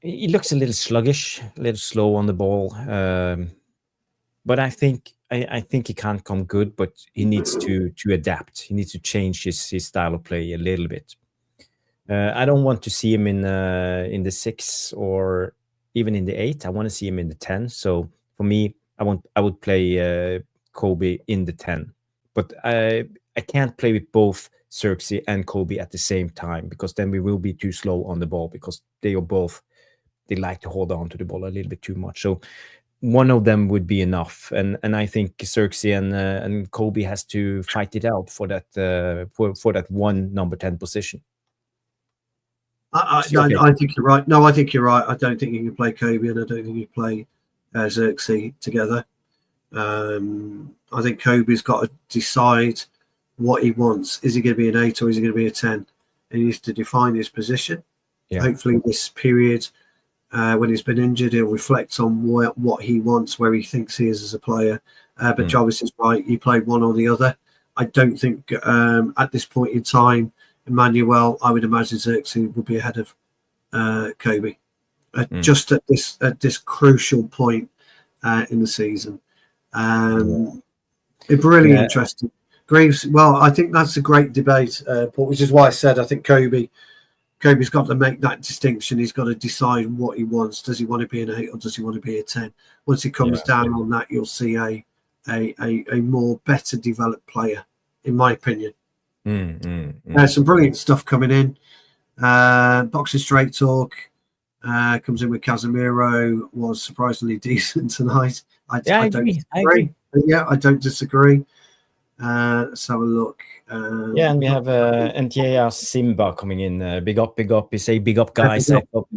He looks a little sluggish, a little slow on the ball. But I think he can't come good, but he needs to adapt. He needs to change his style of play a little bit. I don't want to see him in the 6 or even in the 8. I want to see him in the 10. So for me, I would play Kobe in the 10. But I can't play with both Zirkzee and Kobe at the same time, because then we will be too slow on the ball, because they like to hold on to the ball a little bit too much. So one of them would be enough, and I think Zirkzee and Kobe has to fight it out for that for that one number 10 position. I think you're right. No, I think you're right. I don't think you can play Kobe and I don't think you play Zirkzee together. I think Kobe's got to decide what he wants. Is he going to be an 8 or is he going to be a 10? And he needs to define his position. Yeah. Hopefully this period, when he's been injured, he'll reflect on what he wants, where he thinks he is as a player. But Jarvis is right. He played one or the other. I don't think at this point in time, Emmanuel, I would imagine Zirkzee would be ahead of Kobe. Just at this crucial point in the season. It's really interesting. Greaves, well, I think that's a great debate, Paul, which is why I said I think Kobe's got to make that distinction. He's got to decide what he wants. Does he want to be an 8 or does he want to be a 10? Once he comes down on that, you'll see a more better developed player, in my opinion. Some brilliant stuff coming in. Boxing Straight Talk comes in with Casemiro, was surprisingly decent tonight. I agree. Yeah, I don't disagree. Let's have a look. And we have Ntia Simba coming in. Big up. You say big up, guys. I thought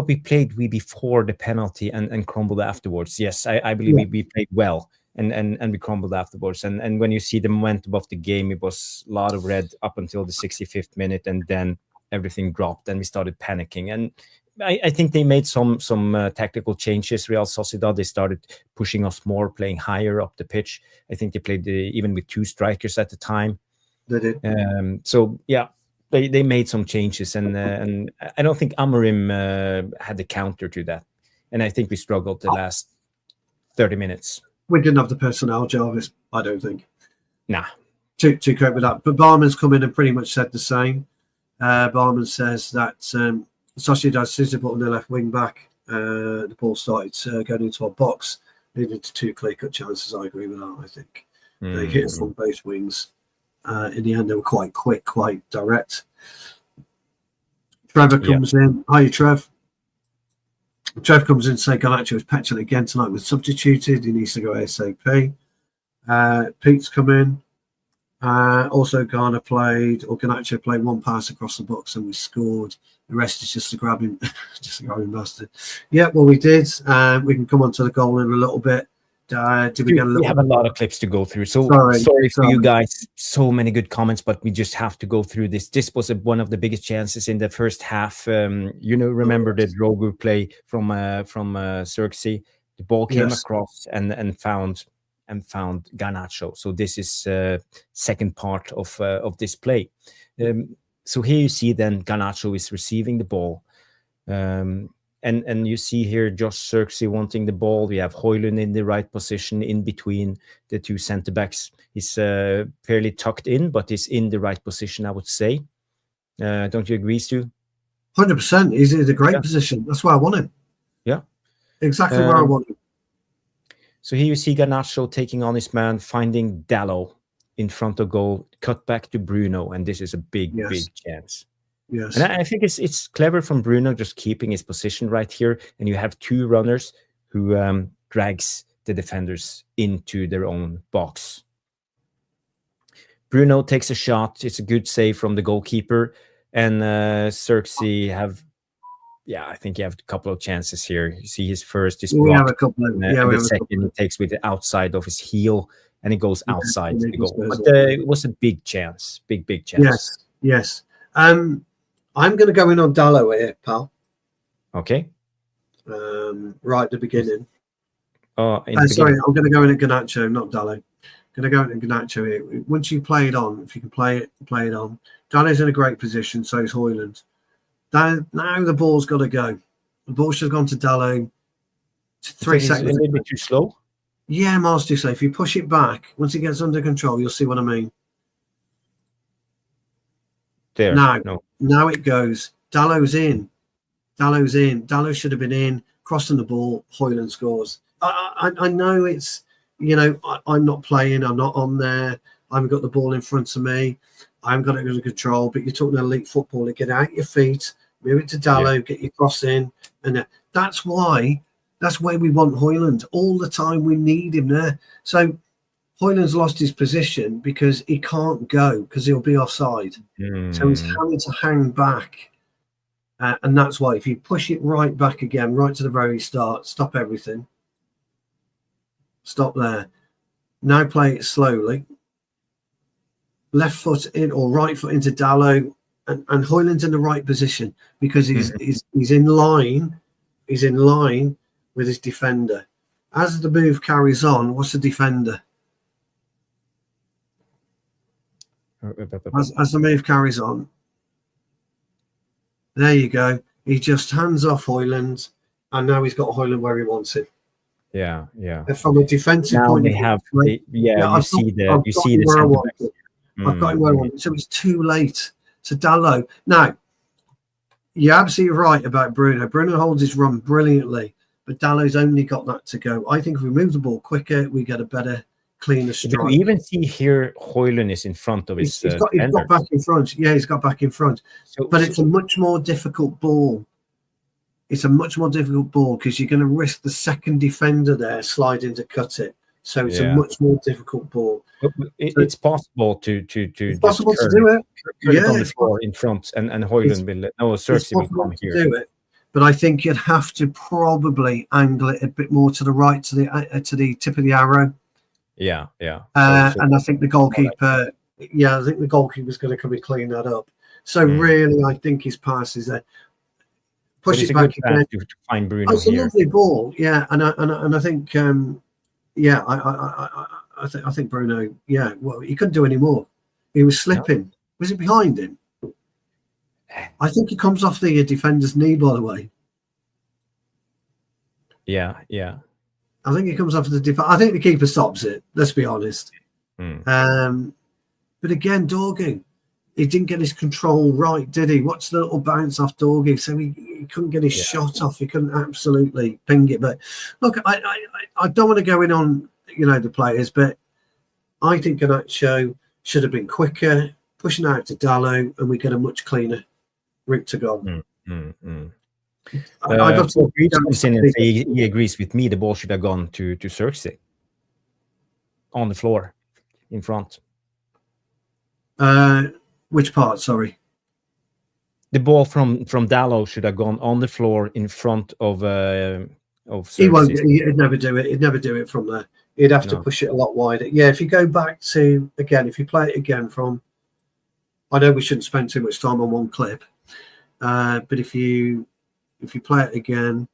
we played before the penalty and crumbled afterwards. Yes, I believe we played well and we crumbled afterwards. And when you see the momentum of the game, it was a lot of red up until the 65th minute, and then everything dropped and we started panicking. And I think they made some tactical changes. Real Sociedad, they started pushing us more, playing higher up the pitch. I think they played even with 2 strikers at the time. They did. So yeah, they made some changes, and I don't think Amorim had the counter to that. And I think we struggled the last 30 minutes. We didn't have the personnel, Jarvis, I don't think. Nah. To cope with that. But Barman's come in and pretty much said the same. Barman says that Sociedad scissor ball on their left wing back. The ball started going into our box, leading to 2 clear-cut chances. I agree with that, I think. They hit us from both wings. In the end, they were quite quick, quite direct. Trevor comes in. Hi, Trev. Trev comes in and says Garnacho was petulant again tonight, was substituted. He needs to go ASAP. Pete's come in. Also, Garnacho played one pass across the box and we scored. The rest is just a grabbing, bastard. Yeah, well, we did. We can come on to the goal in a little bit. Did we get a little? We have a lot of clips to go through. So sorry for you guys. So many good comments, but we just have to go through this. This was one of the biggest chances in the first half. Remember the Drogu play from Zirkzee. The ball came across and found Garnacho. So this is second part of this play. So here you see then Garnacho is receiving the ball. And you see here Josh Zirkzee wanting the ball. We have Højlund in the right position in between the two center backs. He's fairly tucked in, but he's in the right position, I would say. Don't you agree, Stu? 100%. He's in a great position. That's where I want him. Yeah. Exactly where I want him. So here you see Garnacho taking on his man, finding Dalot in front of goal, cut back to Bruno, and this is a big chance. Yes. And I think it's clever from Bruno just keeping his position right here. And you have two runners who drags the defenders into their own box. Bruno takes a shot. It's a good save from the goalkeeper. And Zirkzee I think you have a couple of chances here. You see his first is blocked. We have a couple of, the second he takes with the outside of his heel and it goes outside the goal. But it was a big chance. Big chance. Yes. I'm going to go in on Dalot here, pal. Okay. Right at the beginning. Sorry, I'm going to go in at Garnacho, not Dalot. I'm going to go in at Garnacho here. Once you play it on, if you can play it on. Dalot's in a great position, so is Højlund. Now the ball's got to go. The ball should have gone to Dalot. 3 seconds. A little bit too slow? Yeah, miles too slow. If you push it back, once it gets under control, you'll see what I mean. There. Now it goes. Dalot's in. Dalot should have been in, crossing the ball. Højlund scores. I know it's, I'm not playing. I'm not on there. I haven't got the ball in front of me. I haven't got it under control. But you're talking elite footballer. Get out your feet, move it to Dalot, get your cross in. And that's why we want Højlund. All the time we need him there. So Højlund's lost his position because he can't go because he'll be offside. So he's having to hang back. And that's why if you push it right back again, right to the very start, stop everything. Stop there. Now play it slowly. Left foot in or right foot into Dalot. And Højlund's in the right position because he's in line. He's in line with his defender. As the move carries on, what's the defender? As the move carries on, there you go. He just hands off Højlund, and now he's got Højlund where he wants him. Yeah. And from a defensive point of view, I've got him where I want him. So it's too late. So Dalot. Now, you're absolutely right about Bruno. Bruno holds his run brilliantly, but Dalot's only got that to go. I think if we move the ball quicker, we get a better, cleaner strike. You even see here Højlund is in front of his he's got back in front. Yeah, he's got back in front. But it's a much more difficult ball. It's a much more difficult ball because you're going to risk the second defender there sliding to cut it. So it's a much more difficult ball. It's possible to it's possible to do it. It on the floor in front, and Højlund will Zirkzee will come here. Do it. But I think you'd have to probably angle it a bit more to the right, to the tip of the arrow. Yeah. And I think the goalkeeper, was going to come and clean that up. So really, I think his pass is there. Push it back again. To find Bruno it's a lovely ball, yeah. And I think, I think Bruno, well, he couldn't do any more. He was slipping. No. Was it behind him? I think he comes off the defender's knee, by the way. Yeah. I think he comes off the I think the keeper stops it. Let's be honest. But again, Dorgu, he didn't get his control right, did he? What's the little bounce off Dorgu? So he couldn't get his shot off. He couldn't absolutely ping it. But look, I don't want to go in on the players, but I think Garnacho should have been quicker, pushing out to Dalot, and we get a much cleaner route to goal. He agrees with me. The ball should have gone to Zirkzee on the floor in front. Which part? Sorry. The ball from Dalot should have gone on the floor in front of He won't. Zirkzee. He'd never do it. He'd never do it from there. He'd have to push it a lot wider. Yeah, if you go back to, again, if you play it again from, I know we shouldn't spend too much time on one clip, but if you play it again.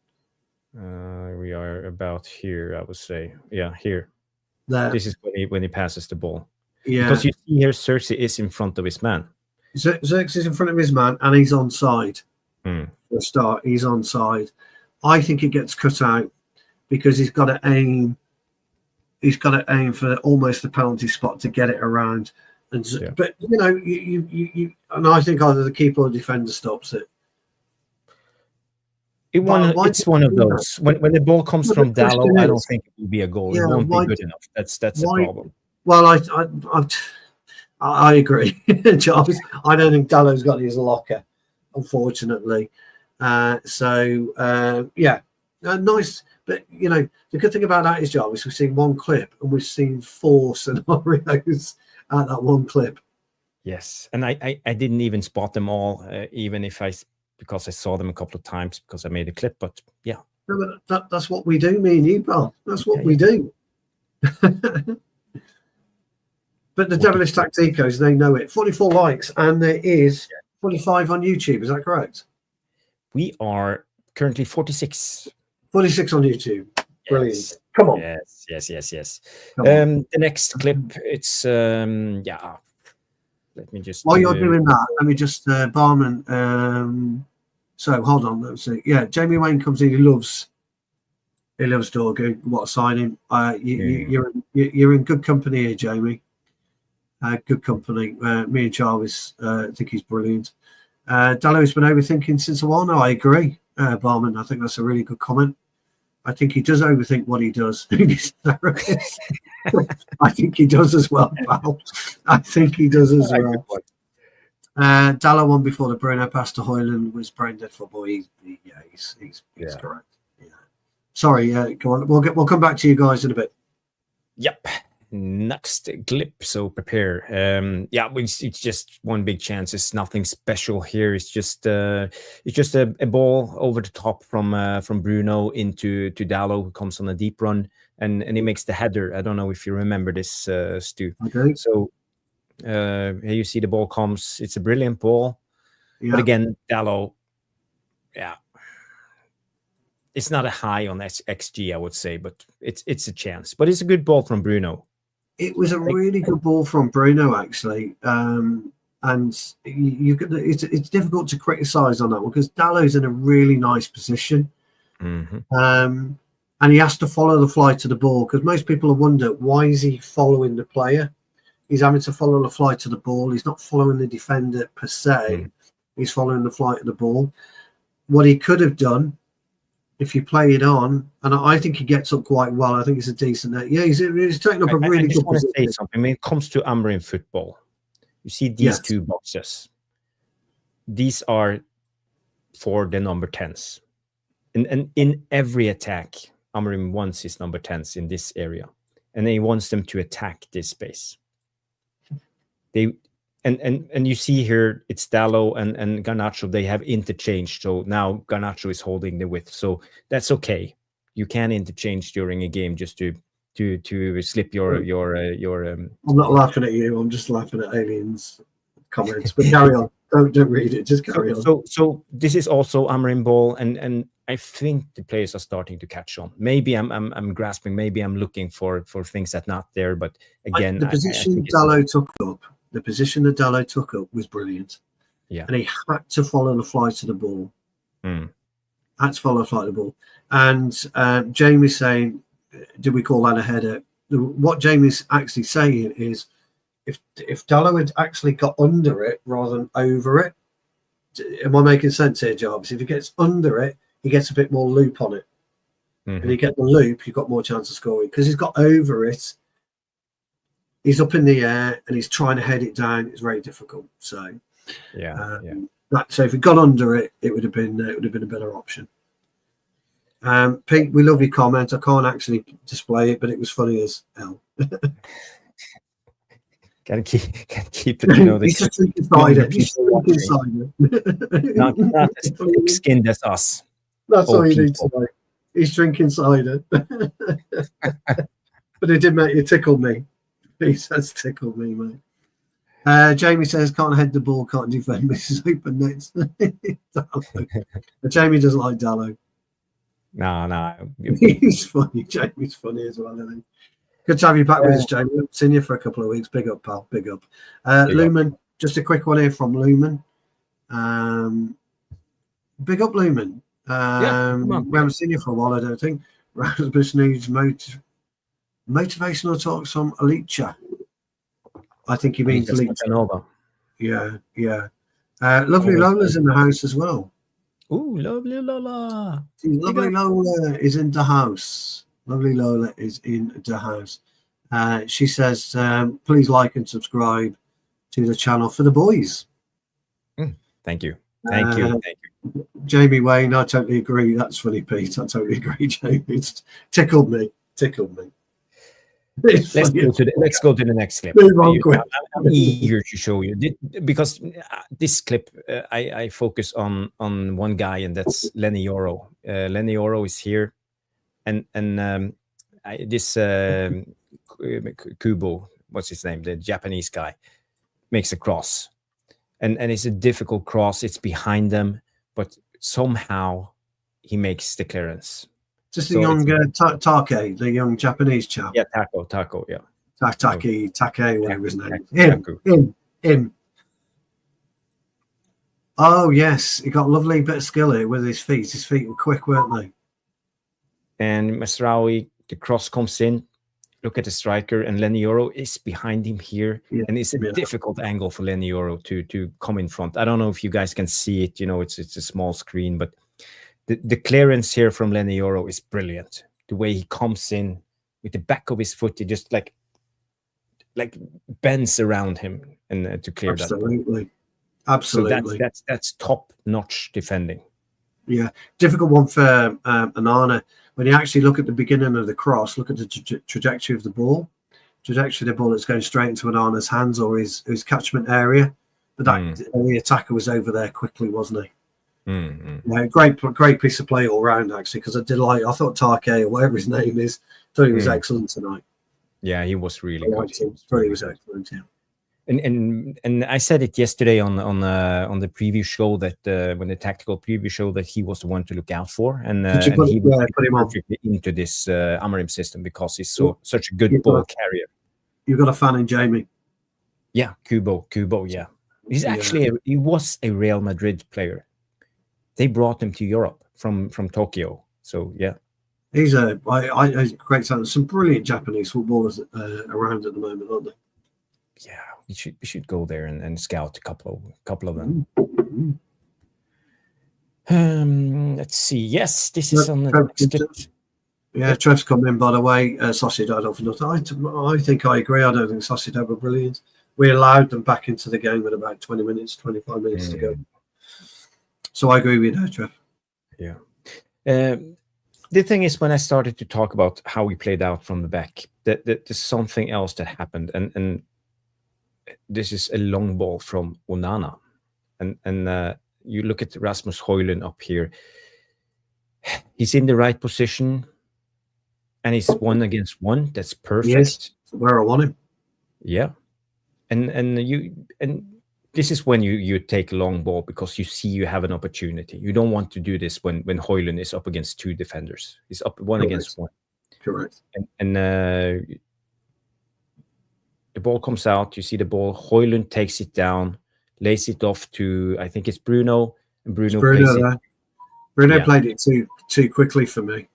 We are about here, I would say. Yeah, here. There. This is when he passes the ball. Yeah. Because you see here, Zirkzee is in front of his man. Zirkzee is in front of his man, and he's onside. For a start, he's onside. I think it gets cut out because he's got to aim. He's got to aim for almost the penalty spot to get it around. And but you know, you and I think either the keeper or the defender stops it. It's one of those. When the ball comes from Dalot, I don't think it will be a goal. It won't be good enough. That's the problem. Well, I agree, Jarvis. I don't think Dalot's got his locker, unfortunately. Nice. But, you know, the good thing about that is, Jarvis, we've seen one clip and we've seen 4 scenarios at that one clip. Yes. And I didn't even spot them all, even if because I saw them a couple of times because I made a clip. But, yeah. No, but that's what we do, me and you, pal. That's what we do. But the devilish tacticos, they know it. 44 likes, and there is 45 on YouTube. Is that correct? We are currently 46. 46 on YouTube. Brilliant. Yes. Come on. Yes. The next clip, it's let me just. While you're doing that, let me just Barman. So hold on, let's see. Yeah, Jamie Wayne comes in. He loves Dorgu. What a signing! You're in good company here, Jamie. Good company. Me and Jarvis think he's brilliant. Dalot's been overthinking since a while now. I agree, Barman. I think that's a really good comment. I think he does overthink what he does. I think he does as well, pal. I think he does as well. Dalot won before the Bruno pass to Højlund was brain dead football. He's correct. Yeah. Sorry. Go on. We'll come back to you guys in a bit. Yep. Next clip, so prepare. It's just one big chance. It's nothing special here. It's just a ball over the top from Bruno into Dalot, who comes on a deep run and he makes the header. I don't know if you remember this, Stu. Okay. So here you see the ball comes. It's a brilliant ball, but again, Dalot, it's not a high on XG, I would say, but it's a chance. But it's a good ball from Bruno. It was a really good ball from Bruno, actually, and it's difficult to criticise on that one because Dalot's in a really nice position, and he has to follow the flight to the ball because most people have wondered why is he following the player? He's having to follow the flight to the ball. He's not following the defender per se. He's following the flight of the ball. What he could have done, if you play it on, and I think he gets up quite well. I think it's a decent net. Yeah, he's taking up a really good position. I say something. When it comes to Amorim football, you see these 2 boxes. These are for the number 10s. And in every attack, Amorim wants his number 10s in this area. And he wants them to attack this space. And you see here, it's Dalot and Garnacho. They have interchanged. So now Garnacho is holding the width. So that's okay. You can interchange during a game just to slip your. I'm not laughing at you. I'm just laughing at aliens comments. But carry on. Don't read it. Just carry on. So this is also Amorim ball, and I think the players are starting to catch on. Maybe I'm grasping. Maybe I'm looking for things that not there. But again, the position Dalot took up. The position that Dalot took up was brilliant. Yeah. And he had to follow the flight of the ball. Had to follow the flight of the ball. And Jamie's saying, did we call that a header? What Jamie's actually saying is, if Dalot had actually got under it rather than over it, am I making sense here, Jarvis? If he gets under it, he gets a bit more loop on it. And you get the loop, you've got more chance of scoring. Because he's got over it, he's up in the air and he's trying to head it down. It's very difficult. So, so if he got under it, it would have been a better option. Pete, we love your comment. I can't actually display it, but it was funny as hell. Can keep it, you know. He's just drinking cider. He's drinking cider. Not as thick-skinned as us. That's all you need to know. He's drinking cider. But it did make you tickle me. He says tickle me, mate. Jamie says, can't head the ball, can't defend Mrs. Open nets. Jamie doesn't like Dallo. No. He's funny. Jamie's funny as well, isn't he? Good to have you back with us, Jamie. I've seen you for a couple of weeks. Big up, pal. Big up. Lumen, just a quick one here from Lumen. Big up, Lumen. We haven't seen you for a while, I don't think. Rasmus needs motivational talks from Alicia. I think he means Alicia. Yeah. Lovely Lola's in the house as well. Ooh, lovely Lola. Lovely Lola is in the house. Lovely Lola is in the house. She says, please like and subscribe to the channel for the boys. Thank you. Thank you. Jamie Wayne, I totally agree. That's funny, Pete. I totally agree, Jamie. It's tickled me. Let's go to the next clip. I'm eager to show you because this clip I focus on one guy, and that's Lenny Yoro. Lenny Yoro is here, and this Kubo, what's his name, the Japanese guy, makes a cross, and it's a difficult cross. It's behind them, but somehow he makes the clearance. Just the young Take, the young Japanese chap. Yeah, Taco, yeah. Take, whatever his name is. Him. Oh, yes. He got a lovely bit of skill here with his feet. His feet were quick, weren't they? And Mazraoui, the cross comes in. Look at the striker, and Lenny Yoro is behind him here. Yeah, and it's a difficult angle for Lenny Yoro to come in front. I don't know if you guys can see it. You know, it's a small screen, but the clearance here from Lenny Yoro is brilliant. The way he comes in with the back of his foot, he just like bends around him and to clear that. Absolutely. So that's top-notch defending. Yeah, difficult one for Onana. When you actually look at the beginning of the cross, look at the trajectory of the ball. Trajectory of the ball is going straight into Onana's hands or his catchment area. But the attacker was over there quickly, wasn't he? Yeah, great piece of play all round, actually, because I thought Take, or whatever his name is, thought he was excellent tonight. Yeah, he was really good. He was excellent, yeah. And I said it yesterday on the preview show that when the tactical preview show that he was the one to look out for, and he was perfectly into this Amorim system because he's such a good ball carrier. You've got a fan in Jamie. Yeah, Kubo, yeah. He's actually he was a Real Madrid player. They brought him to Europe from Tokyo. So yeah, he's a great talent. Some brilliant Japanese footballers around at the moment, aren't there? Yeah, we should go there and scout a couple of them. Let's see. Yes, this is on the next clip. Yeah, Trev's come in, by the way. Sociedad off nothing. I think I agree. I don't think Sociedad were brilliant. We allowed them back into the game with about 25 minutes to go. So I agree with you, Trev. Yeah. The thing is, when I started to talk about how we played out from the back, that there's something else that happened, and this is a long ball from Onana, and you look at Rasmus Højlund up here. He's in the right position, and he's 1-against-1. That's perfect. Yes, where I want him. Yeah, and this is when you take a long ball because you see you have an opportunity. You don't want to do this when Højlund is up against two defenders. He's up 1-against-1. Correct. And the ball comes out. You see the ball. Højlund takes it down, lays it off to, I think it's Bruno. And Bruno played it too quickly for me.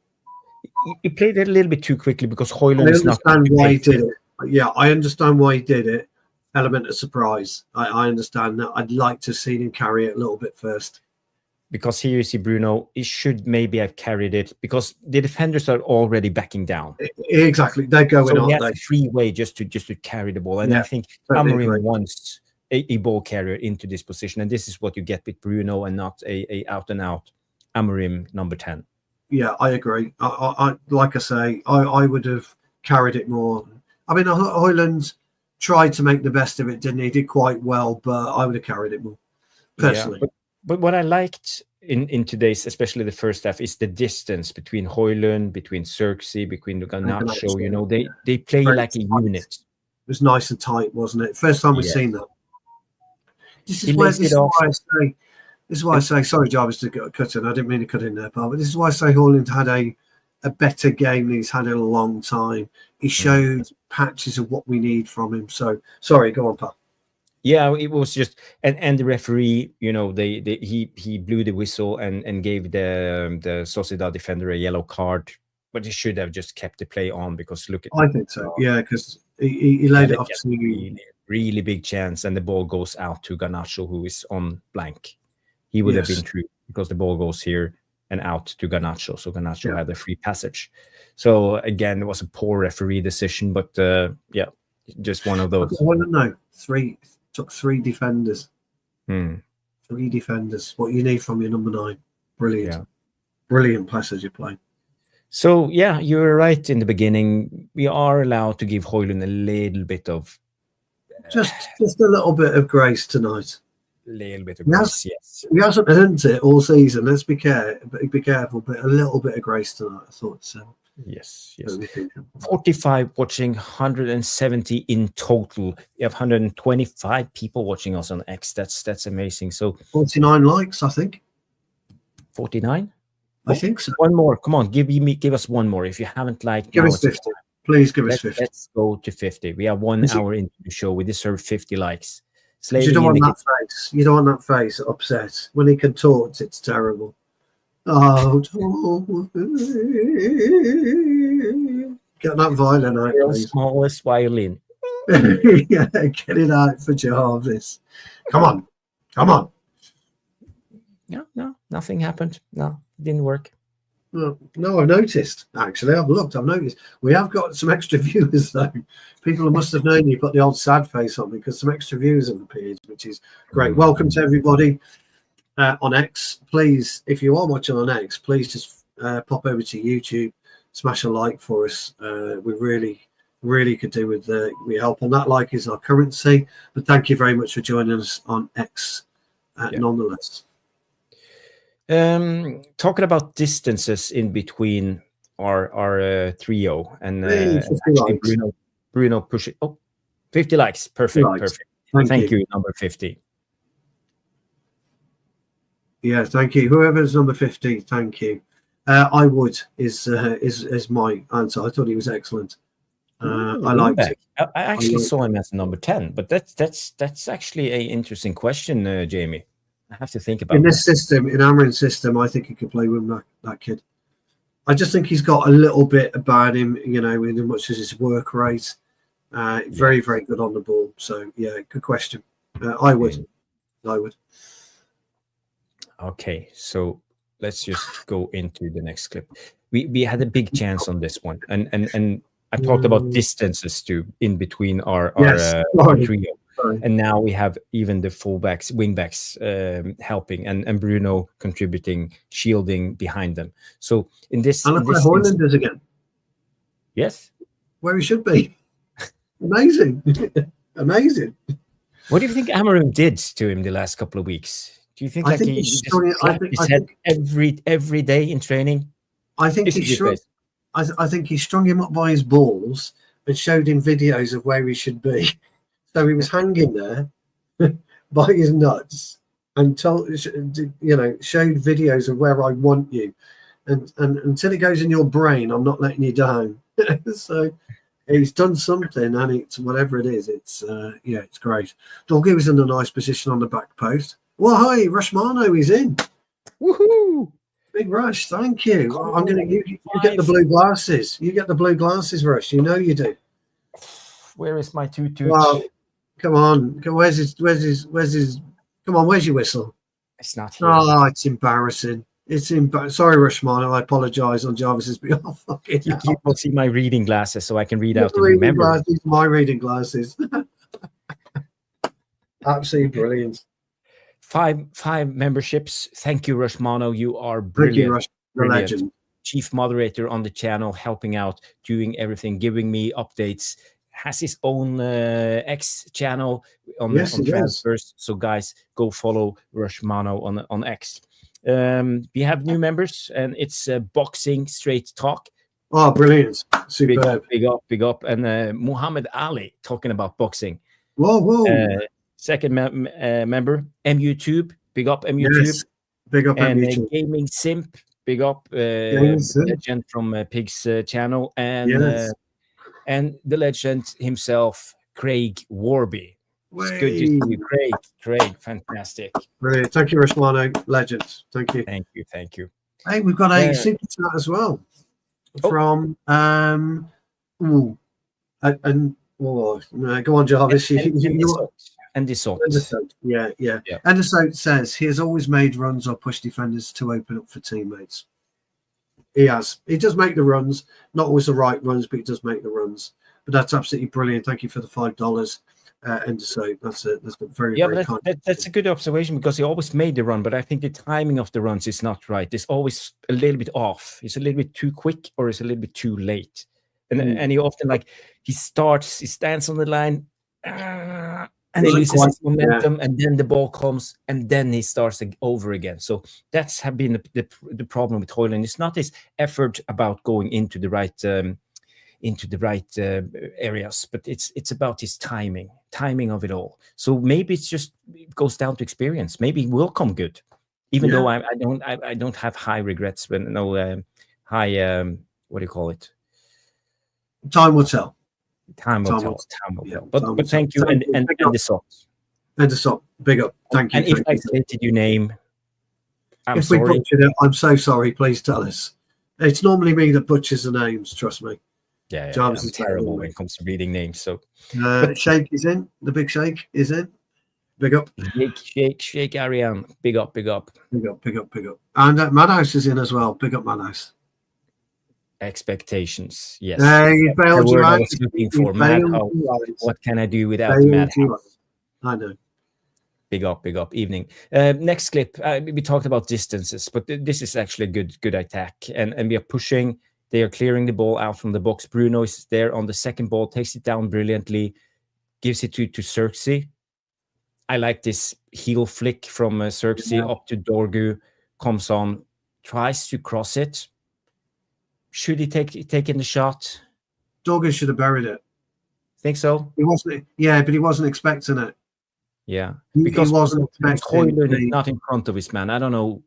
He played it a little bit too quickly because Højlund is not. I understand why he did it. Yeah, I understand why he did it. Element of surprise. I understand that. I'd like to see him carry it a little bit first. Because here you see Bruno, he should maybe have carried it because the defenders are already backing down. Exactly. They're going on. He has a free way just to carry the ball. And I think Amorim wants a ball carrier into this position. And this is what you get with Bruno and not a out-and-out Amorim number 10. Yeah, I agree. I like I say, I would have carried it more. I mean, Højlund tried to make the best of it, didn't he? He did quite well, but I would have carried it more, personally. Yeah, but what I liked in today's, especially the first half, is the distance between Højlund, between Zirkzee, between Garnacho. You know, they play like a unit. It was nice and tight, wasn't it? First time we've seen that. This is why I say, sorry, Jarvis, to cut in. I didn't mean to cut in there, but this is why I say Højlund had a better game than he's had in a long time. He showed patches of what we need from him. So, sorry, go on, Pat. Yeah, it was just, and the referee, you know, he blew the whistle and gave the Sociedad defender a yellow card, but he should have just kept the play on, because look at. I think so. Yeah, because he laid it off to really big chance, and the ball goes out to Garnacho, who is on blank. He would have been through, because the ball goes here and out to Garnacho. So Garnacho had a free passage. So again, it was a poor referee decision, but just one of those. I want to know, took three defenders. 3 defenders. What you need from your number 9. Brilliant. Yeah. Brilliant passage you play. So yeah, you were right in the beginning. We are allowed to give Højlund a little bit of just a little bit of grace tonight. A little bit of grace, yes. He hasn't earned it all season. Let's be careful, but a little bit of grace tonight, I thought so. Yes. 45 watching, 170 in total. You have 125 people watching us on X. That's amazing. So 49 likes, I think. 49? I think so. One more. Come on, give us one more. If you haven't liked, give us 50. Please give us 50. Let's go to 50. We are 1 hour into the show. We deserve 50 likes. You don't want that face. You don't want that face upset. When he contorts, it's terrible. Oh, get that violin out, please. Smallest violin. Yeah, get it out for Jarvis. Come on. No, nothing happened. No, it didn't work. No, I've noticed. Actually, I've noticed. We have got some extra viewers, though. People must have known you put the old sad face on, because some extra viewers have appeared, which is great. Welcome to everybody on X. Please, if you are watching on X, please just pop over to YouTube, smash a like for us. We really could do with your help, and that like is our currency. But thank you very much for joining us on X nonetheless. Talking about distances in between our trio, and actually Bruno push it. 50 likes. Perfect. Thank you, number 50. Yeah, thank you. Whoever's number 50, thank you. I would is my answer. I thought he was excellent. I liked it. I actually saw him as number 10, but that's actually an interesting question, Jamie. I have to think about in this system, in Amorim's system. I think he could play with that kid. I just think he's got a little bit about him, you know, in as much as his work rate. Very, very good on the ball. So yeah, good question. I would. Okay, so let's just go into the next clip. We had a big chance on this one, and I talked about distances too in between our trio. And now we have even the fullbacks, wingbacks helping, and Bruno contributing, shielding behind them. So in this, and look where Højlund is again. Yes, where he should be. Amazing. What do you think Amorim did to him the last couple of weeks? Do you think he just clapped his head every day in training? I think he strung him up by his balls and showed him videos of where he should be. So he was hanging there by his nuts and showed videos of where I want you, and until it goes in your brain, I'm not letting you down. So he's done something, and it's whatever it is. It's it's great. Dolgy was in a nice position on the back post. Well, hi, Rushmano, he's in. Woohoo! Big Rush, thank you. You get the blue glasses. You get the blue glasses, Rush. You know you do. Where is my toot? Well, come on. Where's his? Come on, where's your whistle? It's not here. Oh, it's embarrassing. Sorry, Rushmano. I apologise on Jarvis's behalf. You will see my reading glasses, so I can read out and remember. My reading glasses. Absolutely brilliant. Five memberships. Thank you, Rushmano. You are brilliant. Thank you, Rush, the legend. Chief moderator on the channel, helping out, doing everything, giving me updates, has his own X channel on Yes, transfers. So guys, go follow Rushmano on X. We have new members, and it's Boxing Straight Talk. Oh, brilliant. Superb. Big up. And Muhammad Ali talking about boxing. Whoa. Second member, MUTube. Big up, MUTube. Yes. Big up, and MUTube. Gaming Simp. Big up, legend from Pig's channel. And and the legend himself, Craig Warby. It's good to see you, Craig. Fantastic. Brilliant. Thank you, Rushmano. Legends. Thank you. Thank you. Hey, we've got a super chat as well from go on, Jarvis. And the salt. Yeah. And the salt says he has always made runs or pushed defenders to open up for teammates. He has. He does make the runs, not always the right runs, but he does make the runs. But that's absolutely brilliant. Thank you for the $5. And so that's a very kind. That's a good observation, because he always made the run, but I think the timing of the runs is not right. It's always a little bit off. It's a little bit too quick, or it's a little bit too late. And he often, like, he stands on the line, and he loses his momentum, and then the ball comes, and then he starts over again. So that's have been the problem with Højlund. It's not his effort about going into the right areas, but it's about his timing of it all. So maybe it goes down to experience. Maybe it will come good, even though I don't have high regrets, but high what do you call it? Time will tell. Time will tell. But thank you, and the socks. And the sock. Big up. Thank you. And if I stated your name, I'm if sorry. We butchered it, I'm so sorry. Please tell us. It's normally me that butchers the names. Trust me. Yeah, Jarvis is terrible when it comes to reading names. So, Shake is in. The big Shake is in. Big up. Shake Ariane. Big up. Big up. And Madhouse is in as well. Big up, Madhouse. Expectations. Yes. You failed you I was looking for Madhouse. What can I do without Madhouse? I know. Big up. Evening. Next clip. We talked about distances, but this is actually a good attack, and we are pushing. They are clearing the ball out from the box. Bruno is there on the second ball, takes it down brilliantly, gives it to Zirkzee. I like this heel flick from Zirkzee up to Dorgu, comes on, tries to cross it. Should he take in the shot? Dorgu should have buried it. Think so? He wasn't. Yeah, but he wasn't expecting it. Yeah, because he wasn't Højlund is not in front of his man. I don't know.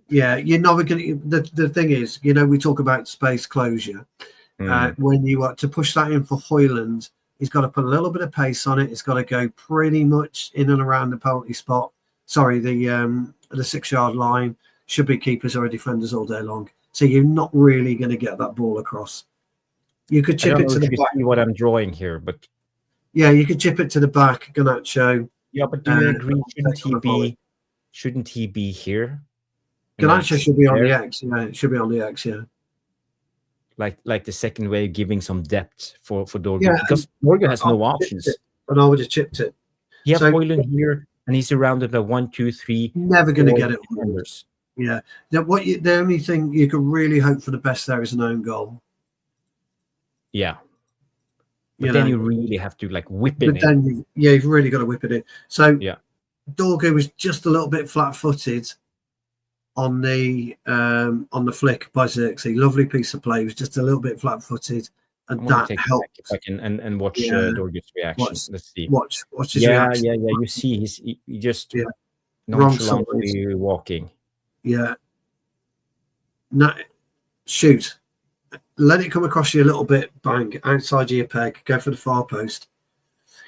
Yeah, you're never going to. The thing is, we talk about space closure. When you want to push that in for Højlund, he's got to put a little bit of pace on it. It's got to go pretty much in and around the penalty spot. Sorry, the 6-yard line. Should be keepers or defenders all day long. So you're not really going to get that ball across. You could chip it to the back. See what I'm drawing here, but yeah, you could chip it to the back. Garnacho. Yeah, but do you agree? Shouldn't he be here? Garnacho should be on the X. Yeah, it should be on the X. Yeah. Like the second way, giving some depth for Dorgu, because Dorgu has no options. And I would have chipped it. You have Højlund here, and he's surrounded by 1, 2, 3. Never going to get it. Numbers. Yeah. The only thing you can really hope for the best there is an own goal. Yeah. But then you really have to whip it in. Then you've really got to whip it in. So Dorgu was just a little bit flat-footed on the flick by Zirkzee. Lovely piece of play. He was just a little bit flat-footed, and that helped. If I can and watch Dorgu's reaction. Let's see. Watch his reaction. Yeah. You see, he just nonchalantly walking. Yeah. No, shoot. Let it come across you a little bit, bang, outside your peg, go for the far post.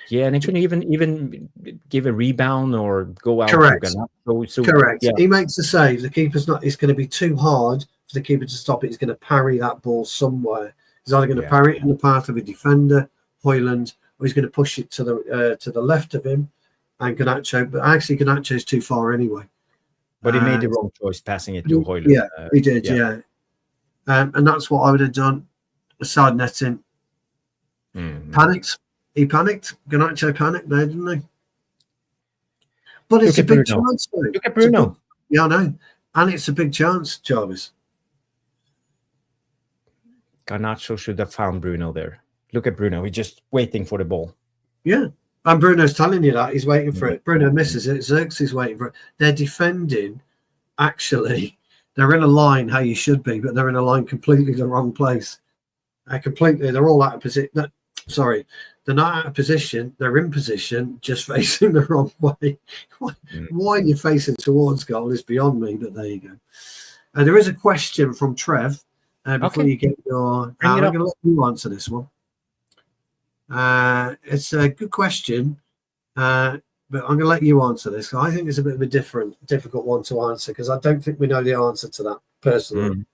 Yeah, and it can even give a rebound or go out. Correct. Correct. Yeah. He makes the save. The keeper's not. It's going to be too hard for the keeper to stop it. He's going to parry that ball somewhere. He's either going to parry it in the path of a defender, Højlund, or he's going to push it to the left of him and Garnacho. But actually, Garnacho's too far anyway. But he made the wrong choice passing it to Højlund. Yeah, he did. Yeah. And that's what I would have done. Side netting. Panicked. He panicked. Garnacho panicked there, didn't he? But it's a big chance. Though. Look at Bruno. I know. And it's a big chance, Jarvis. Garnacho should have found Bruno there. Look at Bruno. He's just waiting for the ball. Yeah. And Bruno's telling you that. He's waiting for it. Bruno misses it. Zirkzee's waiting for it. They're defending. Actually, they're in a line how you should be, but they're in a line completely the wrong place. They're all out of position. Sorry, they're not out of position. They're in position, just facing the wrong way. Why you're facing towards goal is beyond me, but there you go. There is a question from Trev. Before you get your... I'm going to let you answer this one. It's a good question, but I'm going to let you answer this. I think it's a bit of a difficult one to answer because I don't think we know the answer to that personally.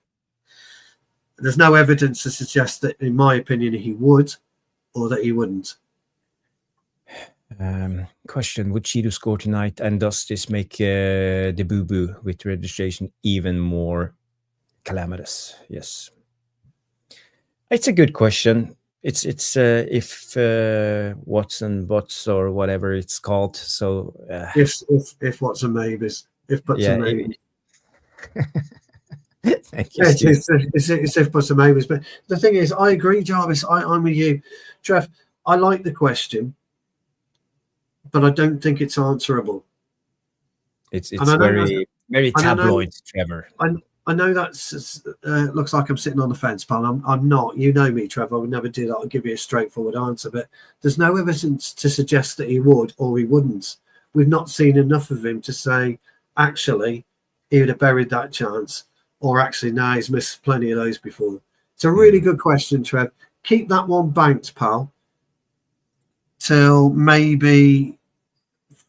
There's no evidence to suggest that, in my opinion, he would or that he wouldn't. Question: would Cheeto score tonight, and does this make the boo-boo with registration even more calamitous? Yes, it's a good question. It's if Watson bots or whatever it's called. So if Watson maybes, if buts and maybes. Thank you. It's if buts and maybes. But the thing is, I agree, Jarvis. I'm with you, Trev. I like the question, but I don't think it's answerable. It's very tabloid, Trevor. I know that looks like I'm sitting on the fence, pal. I'm not. You know me, Trevor. I would never do that. I'll give you a straightforward answer. But there's no evidence to suggest that he would or he wouldn't. We've not seen enough of him to say, actually, he would have buried that chance. Or actually, no, he's missed plenty of those before. It's a really good question, Trev. Keep that one banked, pal, till maybe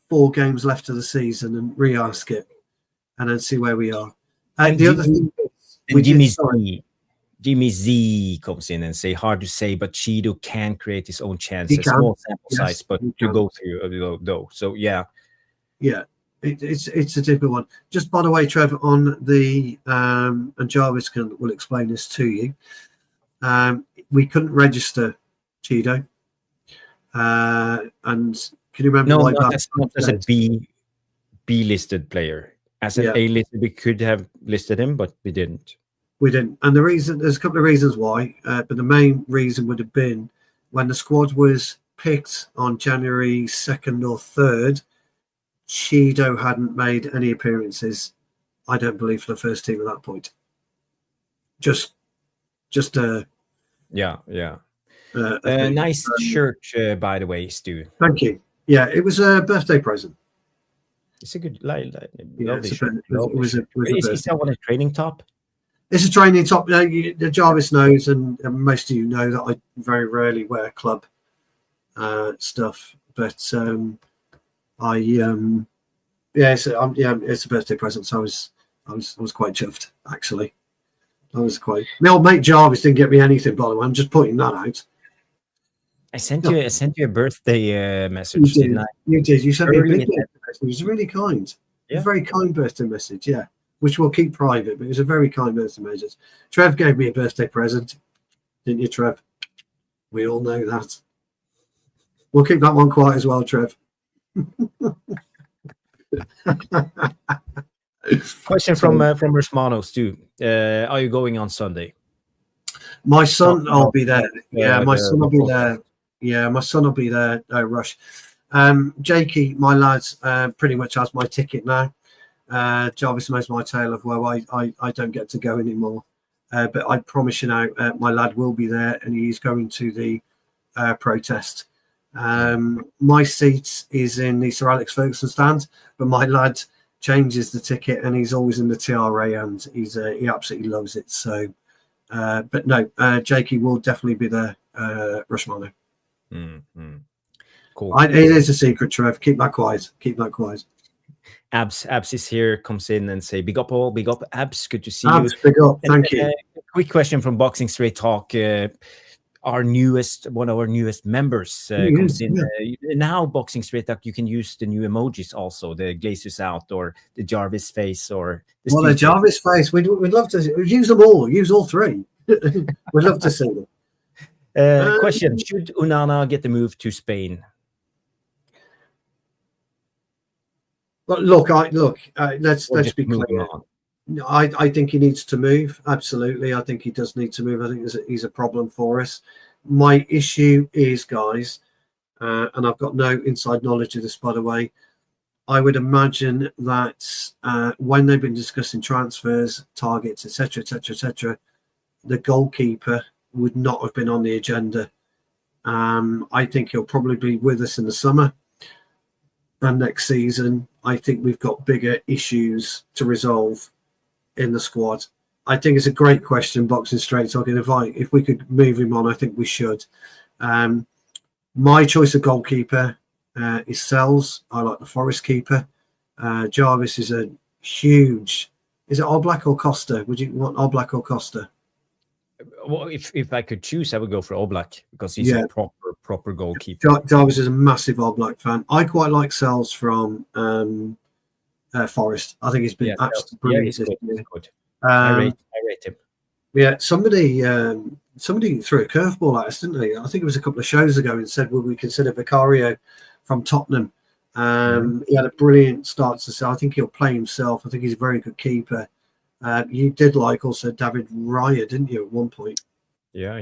4 games left of the season and re-ask it and then see where we are. And the other thing is, Jimmy Z comes in and say, hard to say, but Cheeto can create his own chances. Small sample size, but to go through though. So yeah, it's a difficult one. Just by the way, Trevor, on the and Jarvis will explain this to you. We couldn't register Cheeto, and can you remember why? No, that's not as a B listed player. As an A listed, we could have listed him, but we didn't. And there's a couple of reasons why, but the main reason would have been when the squad was picked on January 2nd or 3rd, Cheeto hadn't made any appearances, I don't believe, for the first team at that point. Just nice shirt, by the way, Stu. Thank you. Yeah, it was a birthday present. It's a good, lovely Is that one a training top? It's a training top. Jarvis knows, and most of you know that I very rarely wear club stuff. But it's a birthday present. So I was quite chuffed, actually. My old mate Jarvis didn't get me anything, by the way. I'm just pointing that out. I sent you a birthday message. Didn't I? You did. You sent me a big message. It was really kind. Yeah. A very kind birthday message. Yeah, which we'll keep private, but it was a very kind birthday message. Trev gave me a birthday present, didn't you, Trev? We all know that. We'll keep that one quiet as well, Trev. Question from Rosmanos too. Are you going on Sunday? My son will be there. Yeah, my son will be there. Yeah, my son will be there. Rush. Jakey, my lad, pretty much has my ticket now. Jarvis knows my tale of woe. I don't get to go anymore. But I promise you now, my lad will be there, and he's going to the protest. My seat is in the Sir Alex Ferguson stand, but my lad changes the ticket, and he's always in the TRA, and he absolutely loves it. So, but no, Jakey will definitely be there. Rushmano. Cool. It is a secret, Trev. Keep that quiet. Abs is here, comes in and say, big up all, big up Abs, good to see Abs, you. Big up, thank you. Quick question from Boxing Straight Talk. One of our newest members comes in. Now, Boxing Straight Talk, you can use the new emojis also, the Glazers out or the Jarvis face or the Jarvis face. We'd love to use them all. Use all 3. We'd love to see them. Question: should Onana get the move to Spain? Look. Let's be clear. I think he needs to move. Absolutely, I think he does need to move. I think he's a problem for us. My issue is, guys, and I've got no inside knowledge of this, by the way. I would imagine that when they've been discussing transfers, targets, etc., etc., etc., the goalkeeper would not have been on the agenda. I think he'll probably be with us in the summer. And next season, I think we've got bigger issues to resolve in the squad. I think it's a great question, Boxing Straight Talking. If we could move him on, I think we should. My choice of goalkeeper is Sells. I like the Forest keeper. Jarvis is a huge. Is it Oblak or Costa? Would you want Oblak or Costa? Well, if I could choose, I would go for Oblak because he's a proper goalkeeper. Jarvis is a massive Oblak fan. I quite like Sells from Forest. I think he's been absolutely brilliant. He's good. I rate him. Yeah, somebody threw a curveball at us, didn't they? I think it was a couple of shows ago and said, "Would we consider Vicario from Tottenham?" He had a brilliant start to say. I think he'll play himself. I think he's a very good keeper. You did like also David Raya, didn't you, at one point? Yeah.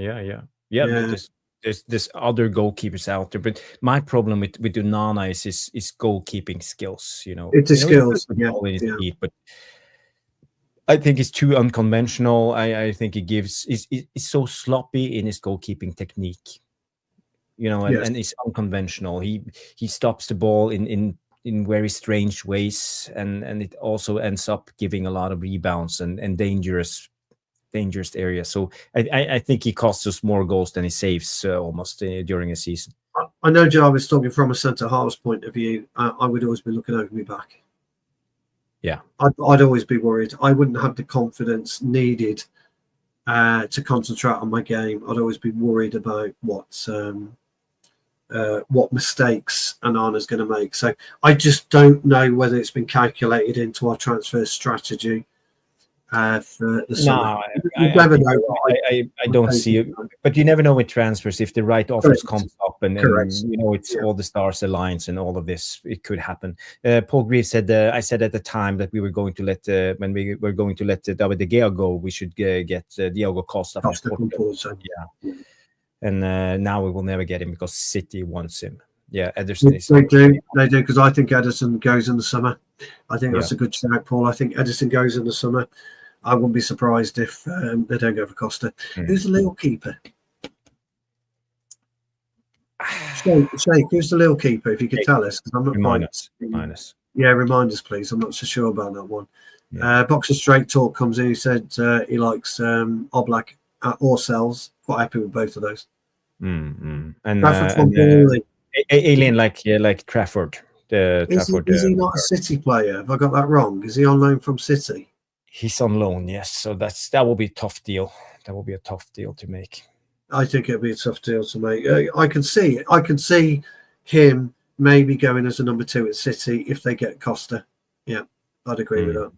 There's other goalkeepers out there, but my problem with Onana is his goalkeeping skills. It's his skills. But I think it's too unconventional. I think he's so sloppy in his goalkeeping technique. And it's unconventional. He stops the ball in very strange ways, and it also ends up giving a lot of rebounds and dangerous areas. So I think he costs us more goals than he saves almost during a season. I know Jarvis talking from a centre half's point of view. I would always be looking over my back. Yeah, I'd always be worried. I wouldn't have the confidence needed to concentrate on my game. I'd always be worried about what mistakes Onana's going to make. So I just don't know whether it's been calculated into our transfer strategy for the summer. I don't see it, but you never know with transfers if the right offers comes up and it's all the stars aligns and all of this. It could happen. Paul Grieve said, I said at the time that we were going to let when we were going to let David De Gea go, we should get Diogo Costa from Portugal. Yeah. And now we will never get him because City wants him. Yeah, Ederson is. They do, because I think Ederson goes in the summer. I think that's a good shout, Paul. I think Ederson goes in the summer. I wouldn't be surprised if they don't go for Costa. Who's the little keeper? Shake, who's the little keeper? If you could tell us, because I'm not minus. Yeah, remind us, please. I'm not so sure about that one. Boxer Straight Talk comes in. He said he likes Oblak or Sells. Quite happy with both of those. And Alien like Trafford. Is he not a City player? Have I got that wrong? Is he on loan from City? He's on loan, yes. So that will be a tough deal. That will be a tough deal to make. I think it'll be a tough deal to make. I can see him maybe going as a number 2 at City if they get Costa. Yeah, I'd agree with that.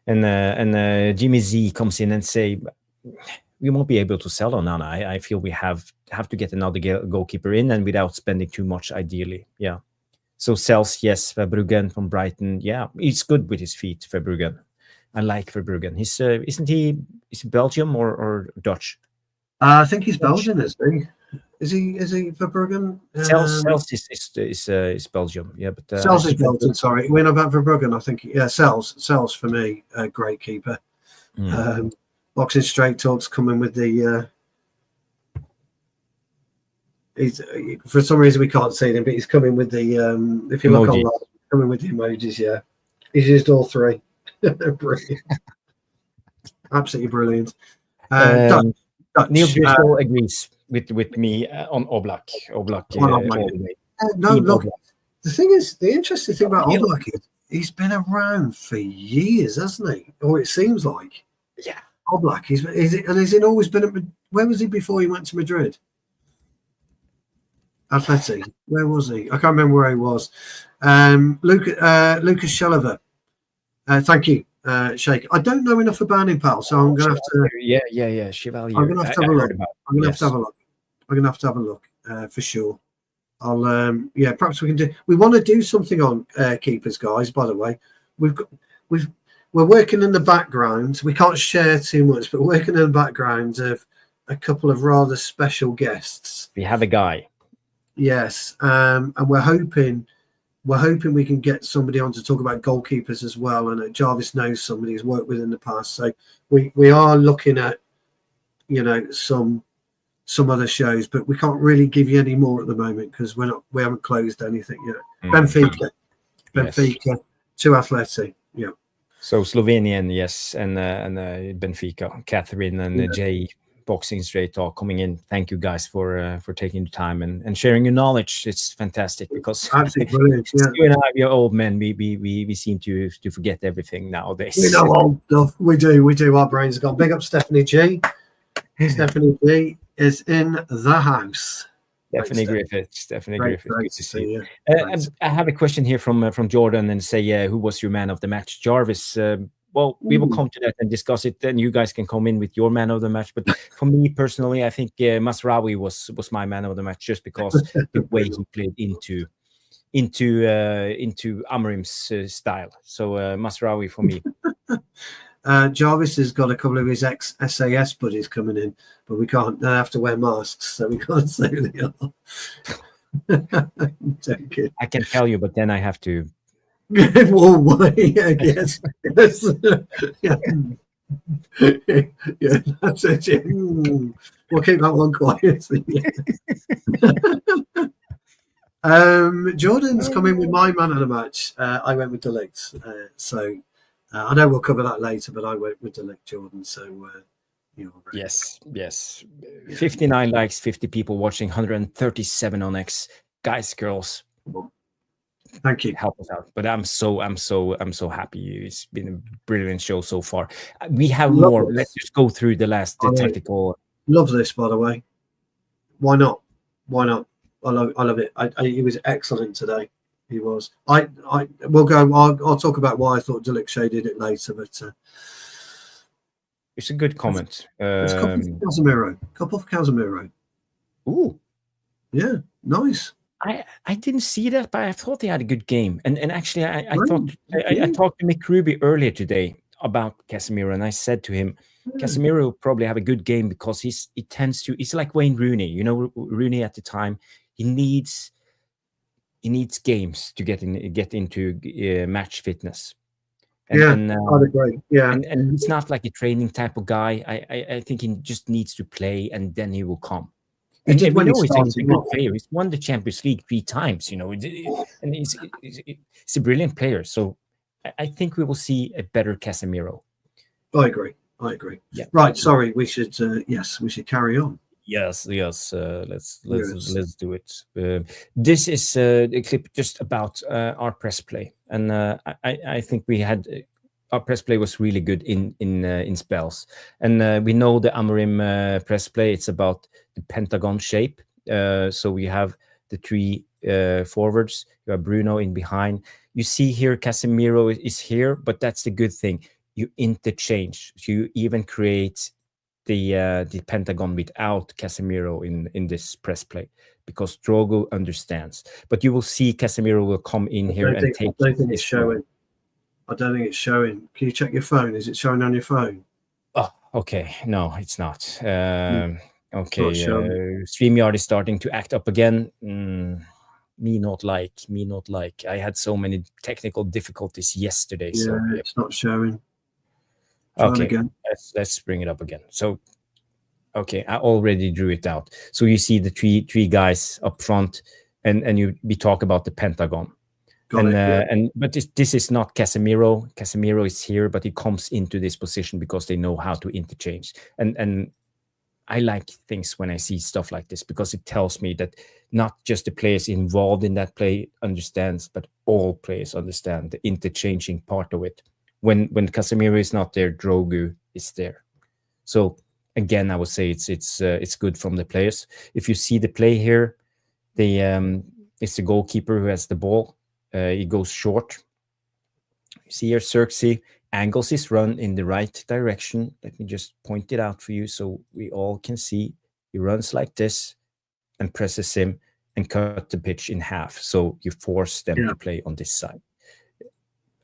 And Jimmy Z comes in and say we won't be able to sell Onana. I feel we have to get another goalkeeper in and without spending too much, ideally. Yeah. So Sells, yes. Verbruggen from Brighton, yeah, he's good with his feet. Verbruggen, I like Verbruggen. He's isn't he? Is he Belgium or Dutch? I think he's Belgian, isn't he? Is he Verbruggen? Sells is Belgium, yeah, but Sells is Belgian. Sorry, we're not about Verbruggen. I think Sells for me, a great keeper. Boxing Straight Talks coming with the. He's for some reason we can't see him, but he's coming with the. If you look online, coming with the emojis. Yeah, he's used all 3. Brilliant, absolutely brilliant. Dutch. Neil Bishop agrees with me on Oblak. No, look. The thing is, the interesting thing about Oblak is he's been around for years, hasn't he? Or it seems like. Yeah. Oblak. Has he always been at? Where was he before he went to Madrid? Atleti. Where was he? I can't remember where he was. Lucas Sheliver. Thank you, Shake. I don't know enough about him, pal, so I'm going to have to. Yeah. Chevalier. I'm going to have to have a look. I'm going to have to have a look for sure. I'll. Perhaps we can do. We want to do something on keepers, guys. By the way, we're working in the background. We can't share too much, but we're working in the background of a couple of rather special guests. We have a guy. Yes, and we're hoping we can get somebody on to talk about goalkeepers as well. And Jarvis knows somebody he's worked with in the past, so we are looking at, you know, some other shows, but we can't really give you any more at the moment because we haven't closed anything yet. Benfica, Yes. to Athletic, yeah. So Slovenian, yes, and Benfica, Catherine and Jay, Boxing Straight are coming in. Thank you guys for taking the time and sharing your knowledge. It's fantastic because Absolutely brilliant. Yeah. You and I, we're old men. We seem to forget everything nowadays. We know old stuff. We do. Our brains are gone. Big up Stephanie G. Stephanie G is in the house. Stephanie Griffiths. Stephanie Griffiths. Good to see you. Yeah. I have a question here from Jordan and say, who was your man of the match? Jarvis. Well, we will come to that and discuss it. Then you guys can come in with your man of the match. But for me personally, I think Mazraoui was my man of the match just because the way he played into Amorim's style. So Mazraoui for me. Jarvis has got a couple of his ex-SAS buddies coming in, but we can't. They have to wear masks, so we can't say who they are. I can tell you, but then I have to. Well, yeah, yes. Yeah, that's it. Yeah. We'll keep that one quiet. Jordan's come in with my man of the match. I went with De Ligt. So I know we'll cover that later, but I went with De Ligt, Jordan. So yes. 59 likes, 50 people watching, 137 on X. Guys, girls. Thank you. Help us out. But I'm so happy. It's been a brilliant show so far. We have more. Let's just go through the tactical. Love this, by the way. Why not? I love it. He was excellent today. He was. We'll go. I'll talk about why I thought De Ligt shaded it later, but it's a good comment. It's a couple of Casemiro. Ooh, yeah, nice. I didn't see that, but I thought he had a good game. And actually, I thought I talked to Mick Ruby earlier today about Casemiro, and I said to him, Casemiro will probably have a good game because he's like Wayne Rooney. You know, Rooney at the time, he needs games to get into match fitness. And, I'd agree. Yeah, and he's not like a training type of guy. I think he just needs to play, and then he will come. And we know he's a good player. He's won the Champions League 3 times, you know, and he's a brilliant player. So I think we will see a better Casemiro. I agree. Yeah. Right. Sorry. We should. Yes, we should carry on. Yes. Let's do it. This is a clip just about our press play, and I think we had. Our press play was really good in spells, and we know the Amorim press play. It's about the Pentagon shape. So we have the 3 forwards. You have Bruno in behind. You see here Casemiro is here, but that's the good thing. You interchange. You even create the Pentagon without Casemiro in this press play because Drogo understands. But you will see Casemiro will come in here and take. I don't think it's showing. I don't think it's showing. Can you check your phone? Is it showing on your phone? Oh, okay. No, it's not. Okay. StreamYard is starting to act up again. Me not like. I had so many technical difficulties yesterday. Yeah, so it's not showing. Okay, let's bring it up again. So, okay, I already drew it out. So you see the three guys up front, and we talk about the Pentagon. But this is not Casemiro. Casemiro is here, but he comes into this position because they know how to interchange. And I like things when I see stuff like this because it tells me that not just the players involved in that play understands, but all players understand the interchanging part of it. When Casemiro is not there, Drogo is there. So again, I would say it's good from the players. If you see the play here, it's the goalkeeper who has the ball. He goes short. You see here, Zirkzee angles his run in the right direction. Let me just point it out for you so we all can see. He runs like this and presses him and cut the pitch in half. So you force them to play on this side.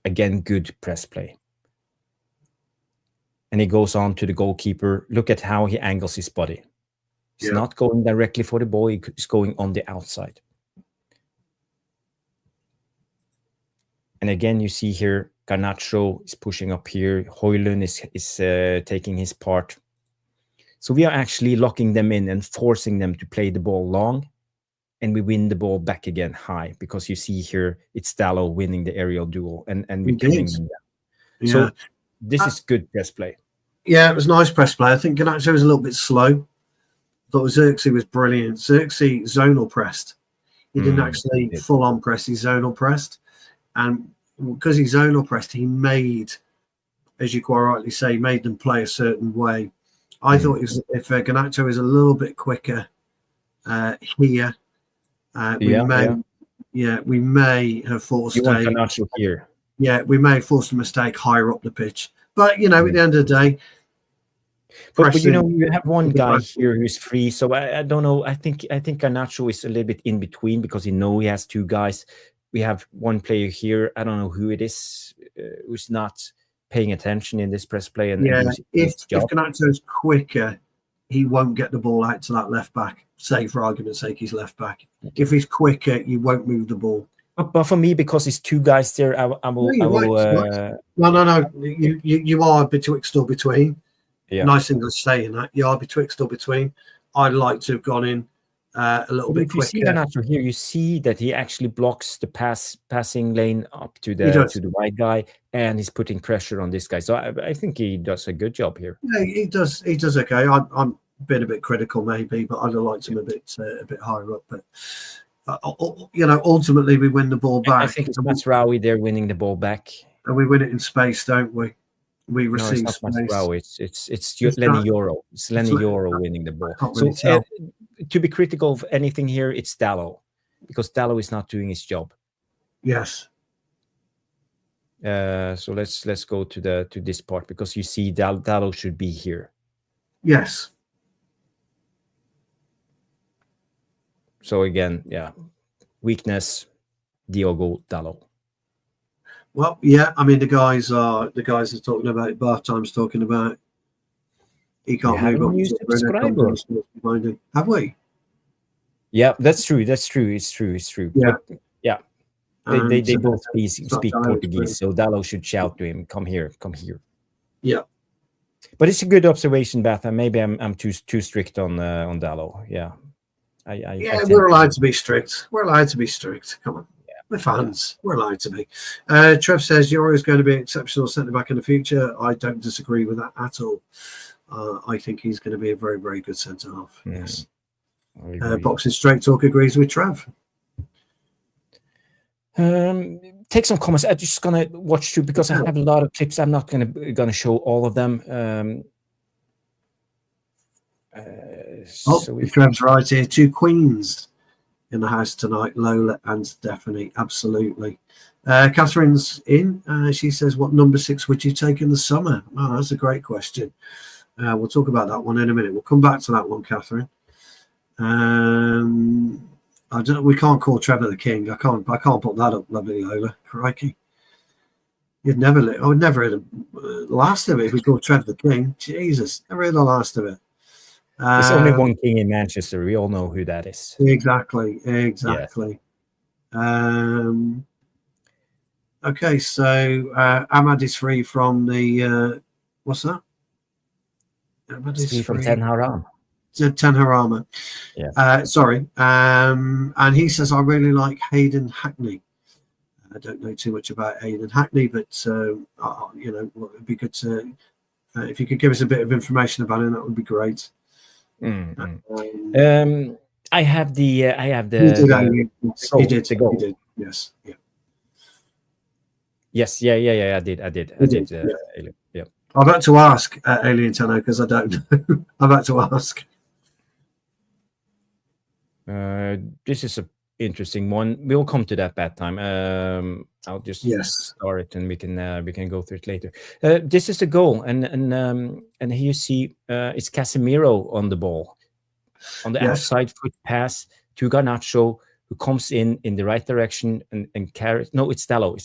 Again, good press play. And he goes on to the goalkeeper. Look at how he angles his body. It's not going directly for the ball. It's going on the outside. And again, you see here, Garnacho is pushing up here. Højlund is taking his part. So we are actually locking them in and forcing them to play the ball long. And we win the ball back again high, because you see here, it's Dalot winning the aerial duel. And we're killing them. Yeah. So this is good press play. Yeah, it was nice press play. I think Garnacho was a little bit slow. I thought Zirkzee was brilliant. Zirkzee zonal pressed. He didn't actually full-on press. He zonal pressed. And because he zonal pressed, he made, as you quite rightly say, made them play a certain way. I thought if Garnacho is a little bit quicker here, we may have forced Garnacho here. Yeah, we may have forced a mistake higher up the pitch. But, you know, at the end of the day... But you know, you have one guy here who's free. So I don't know. I think Garnacho is a little bit in between, because he has two guys. We have one player here. I don't know who it is, who's not paying attention in this press play. And if Garnacho's quicker, he won't get the ball out to that left back. Say, for argument's sake, he's left back. If he's quicker, you won't move the ball. But for me, because it's two guys there, I will. No. You are betwixt or between. Yeah. Nice English saying that. You are betwixt or between. I'd like to have gone in a little bit quicker. If you see Garnacho here, you see that he actually blocks the passing lane up to the wide guy, and he's putting pressure on this guy. So I think he does a good job here. Yeah, he does. He does okay. I'm been a bit critical maybe, but I'd have liked him a bit higher up. But you know, ultimately we win the ball back. I think it's Mazraoui there winning the ball back, and we win it in space, don't we? We receive it's not space. It's Lenny Euro. It's Lenny Euro winning the ball. So to be critical of anything here, it's Dalot, because Dalot is not doing his job. Yes. So let's go to this part, because you see Dalot should be here. Yes. So again, weakness, Diogo Dalot. Well, yeah, I mean the guys are talking about it. Bartime's talking about it. He can't move up. Used behind him. Have we? Yeah, that's true. It's true. Yeah, but, yeah. They both speak Portuguese, so Dalot should shout to him, "Come here, come here." Yeah. But it's a good observation, Beth. And maybe I'm too strict on Dalot. Yeah. We're allowed to be strict. We're allowed to be strict. Come on. We're fans. We're allowed to be. Trev says Euro is going to be an exceptional centre-back in the future. I don't disagree with that at all. I think he's going to be a very, very good centre-half. Yes. Boxing Straight Talk agrees with Trev. Take some comments. I'm just going to watch through, because I have a lot of clips. I'm not going to show all of them. Trev's right here. Two queens in the house tonight, Lola and Stephanie. Absolutely. Catherine's in. She says, what number 6 would you take in the summer? Oh, that's a great question. We'll talk about that one in a minute. We'll come back to that one, Catherine. I don't. We can't call Trevor the king. I can't put that up, lovely Lola. Crikey. I would never hear the last of it if we called Trevor the king. Jesus, never hear the last of it. There's only one king in Manchester. We all know who that is. Exactly. Yes. Okay, so Ahmad is free from the what's that? Ahmad is free from Ten Haram. Ten Harama. Yeah. Sorry. And he says, I really like Hayden Hackney. I don't know too much about Hayden Hackney, but you know, it'd be good to if you could give us a bit of information about him, that would be great. I have the he did. Yes. Yeah. Yes. Yeah. I did. Yeah. I'm about to ask Alien Tenno, because I don't know. I'm about to ask. This is an interesting one. We'll come to that bad time. I'll just start it, and we can go through it later. This is the goal, and here you see it's Casemiro on the ball, on the outside foot pass to Garnacho, who comes in the right direction and carries. No, it's Dalot.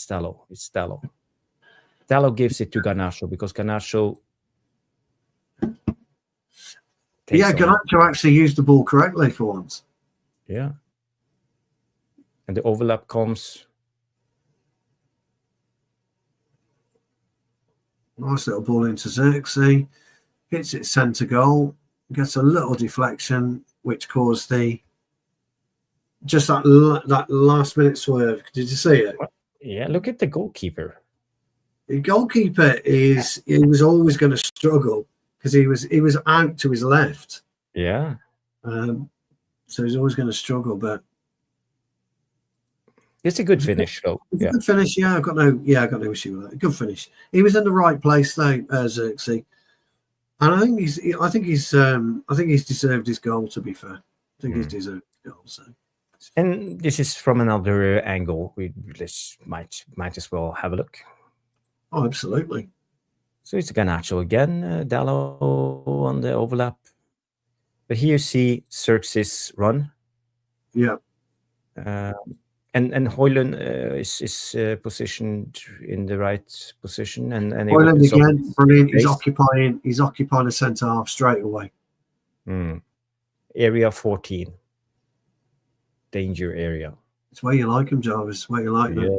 Dalot gives it to Garnacho, because Garnacho Yeah, Ganacho actually used the ball correctly for once. Yeah. And the overlap comes. Nice little ball into Zirkzee. Hits it centre goal. Gets a little deflection, which caused that last minute swerve. Did you see it? Yeah, look at the goalkeeper. The goalkeeper he was always going to struggle because he was out to his left. Yeah. So he's always going to struggle, but it's a good finish, though. Yeah, good finish. Yeah, I got no issue with that. Good finish. He was in the right place, though, Zirkzee, and I think he's deserved his goal. To be fair, I think he's deserved his goal. So, and this is from another angle. We just might as well have a look. Oh, absolutely. So it's Garnacho again, Dallo on the overlap. But here you see Zirkzee's run. Yeah. And Højlund is positioned in the right position. And Højlund again, brilliant. He's occupying a centre half straight away. Area 14. Danger area. It's where you like him, Jarvis. Where you like him.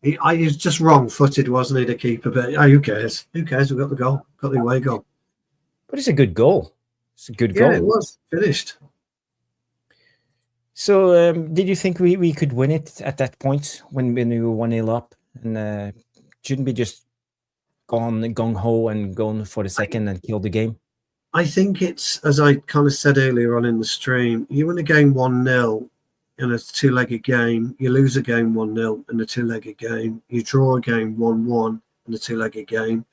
He was just wrong-footed, wasn't he, the keeper? But who cares? Who cares? We got the goal. Got the away goal. But it's a good goal. It's a good goal. Yeah, it was. Finished. So, did you think we could win it at that point when we were 1-0 up? And shouldn't be just gone gung-ho and gone for the second and kill the game? I think it's, as I kind of said earlier on in the stream, you win a game 1-0 in a two-legged game, you lose a game 1-0 in a two-legged game, you draw a game 1-1 in a two-legged game.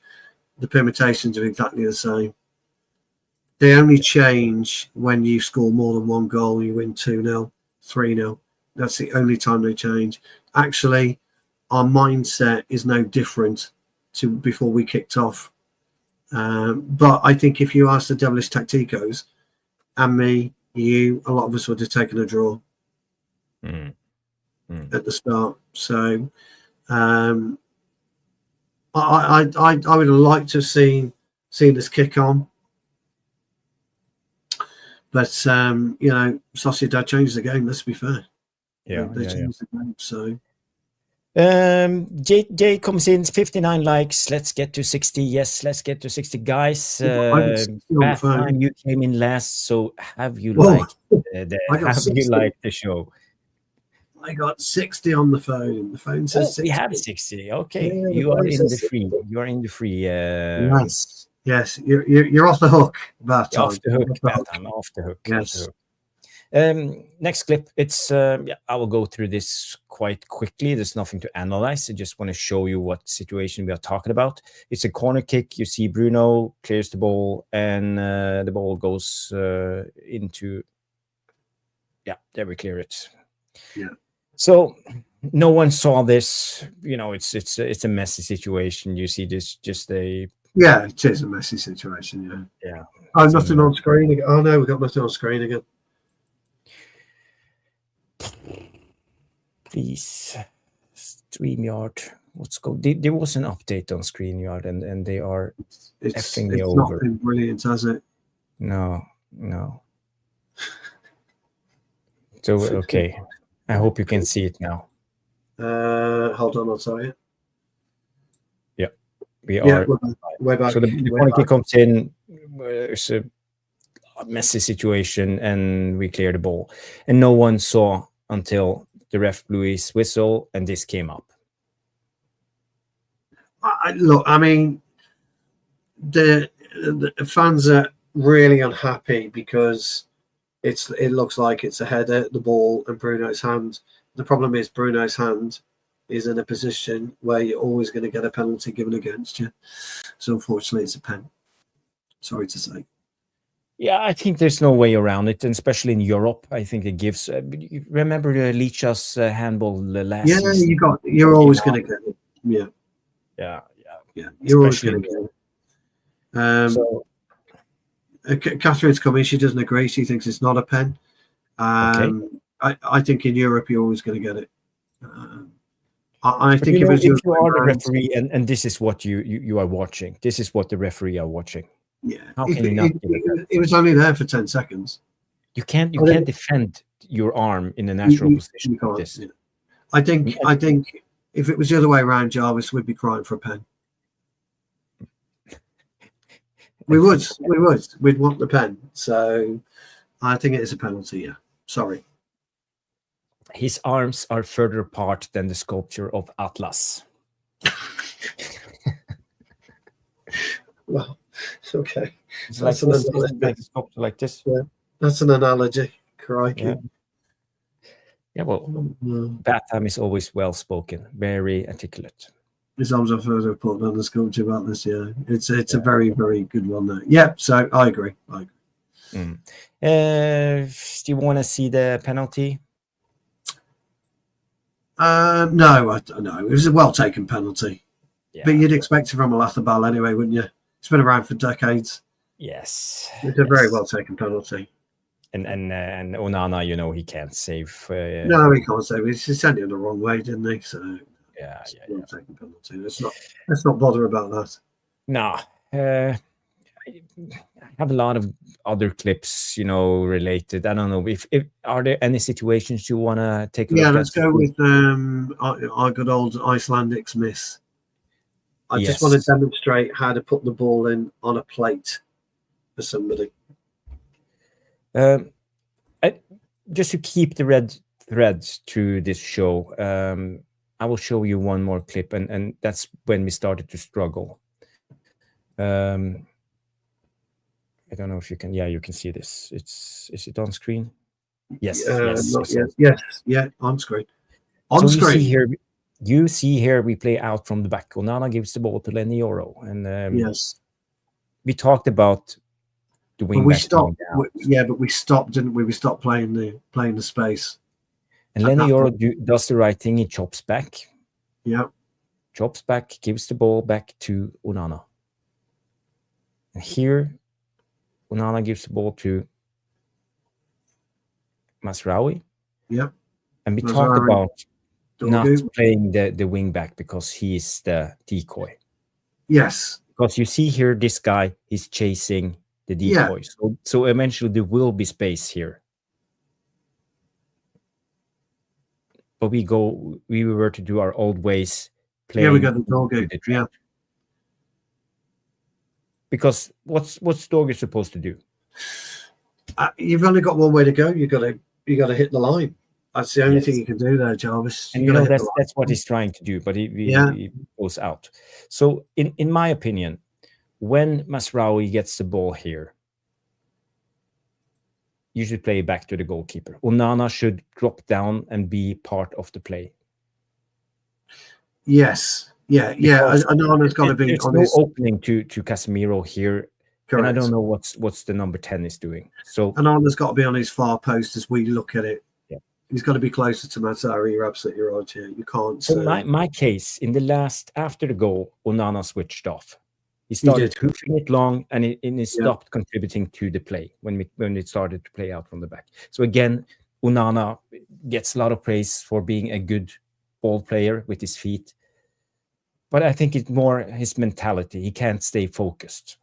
The permutations are exactly the same. They only change when you score more than one goal, you win 2-0, 3-0. That's the only time they change. Actually, our mindset is no different to before we kicked off. But I think if you ask the Devilish Tacticos and me, you, a lot of us would have taken a draw at the start. So I would have liked to have seen this kick on. But, Sociedad changed the game, let's be fair. Yeah, they changed the game, so... Jay comes in, 59 likes. Let's get to 60. Yes, let's get to 60, guys. Last time you came in last, so have you liked the show? I got 60 on the phone. The phone says 60. We have 60. Okay, yeah, you are in the free. You are in the free. Yes. You're off the hook that time. Off the hook. Yes. Next clip, it's I will go through this quite quickly. There's nothing to analyze. I just want to show you what situation we are talking about. It's a corner kick. You see Bruno clears the ball, and the ball goes into. Yeah, there we clear it. Yeah. So no one saw this. It's a messy situation. You see this just a. Yeah, it is a messy situation. Yeah. Oh, nothing on screen again. Oh no, we got nothing on screen again. Please, StreamYard. Let's go. There was an update on StreamYard, and they are effing me over. It's not been brilliant, has it? No. So okay, I hope you can see it now. Hold on, I'll tell you. Yeah, we are. We're back. So the corner kick comes in. It's a messy situation, and we clear the ball, and no one saw until the ref blew his whistle and this came up. Look, I mean, the fans are really unhappy because it looks like it's a header, the ball, and Bruno's hand. The problem is Bruno's hand is in a position where you're always going to get a penalty given against you. So unfortunately, it's a pen. Sorry to say. Yeah, I think there's no way around it, and especially in Europe, I think it gives. Remember Licha's handball last season? You're always going to get it. Yeah. You're always going to get it. Catherine's coming. She doesn't agree. She thinks it's not a pen. I think in Europe you're always going to get it. I think if you are the referee, and this is what you are watching. This is what the referee are watching. Yeah. How can you not give it that? It was only there for 10 seconds. You can't defend your arm in a natural position you like can't, this. yeah. I think if it was the other way around, Jarvis would be crying for a pen. We would. We'd want the pen. So I think it is a penalty, yeah. Sorry. His arms are further apart than the sculpture of Atlas. Well, okay. It's like this, like a sculpture like this. Yeah, that's an analogy. Crikey. Yeah, well, Batham is always well spoken, very articulate. There's always a further put on the sculpture about this. Yeah, it's a very, very good one there. Yeah, so I agree. Do you want to see the penalty? No, it was a well taken penalty. Yeah. But you'd expect it from a Lathabal anyway, wouldn't you? It's been around for decades. Yes, it's a very well taken penalty. And Onana, he can't save. No, he can't save. He sent it the wrong way, didn't he? So well taken penalty. Let's not bother about that. No, I have a lot of other clips, related. I don't know if are there any situations you want to take a look at? Yeah, let's go with our good old Icelandic miss. I just want to demonstrate how to put the ball in on a plate for somebody. Just to keep the red threads to this show, I will show you one more clip, and that's when we started to struggle. I don't know if you can. Yeah, you can see this. Is it on screen? Yes. Not yet. Yes. Yeah, on screen. On screen. You see here we play out from the back. Onana gives the ball to Lenny Oro, and yes, we talked about the wing. We stopped. But we stopped, didn't we? We stopped playing the space. And Lenny Oro does the right thing. He chops back. Yeah, chops back, gives the ball back to Onana. And here, Onana gives the ball to Mazraoui. Yeah, and we talked about not playing the wing back because he is the decoy. Yes. Because you see here, this guy is chasing the decoy. Yeah. So eventually there will be space here. But we were to do our old ways. Yeah, we got the doggy. Yeah. Because what's doggy supposed to do? You've only got one way to go. You got to hit the line. That's the only thing you can do there, Jarvis. And that's what he's trying to do, but he goes out. So in my opinion, when Mazraoui gets the ball here, you should play back to the goalkeeper. Onana should drop down and be part of the play. Yes. Yeah. Onana's got to be on his opening to Casemiro here. Correct. And I don't know what's the number 10 is doing. So Onana's got to be on his far post as we look at it. He's got to be closer to Mazraoui. You're absolutely right here. You can't. So my case in the last after the goal, Onana switched off. He started hoofing it long, and he stopped contributing to the play when it started to play out from the back. So again, Onana gets a lot of praise for being a good ball player with his feet, but I think it's more his mentality. He can't stay focused.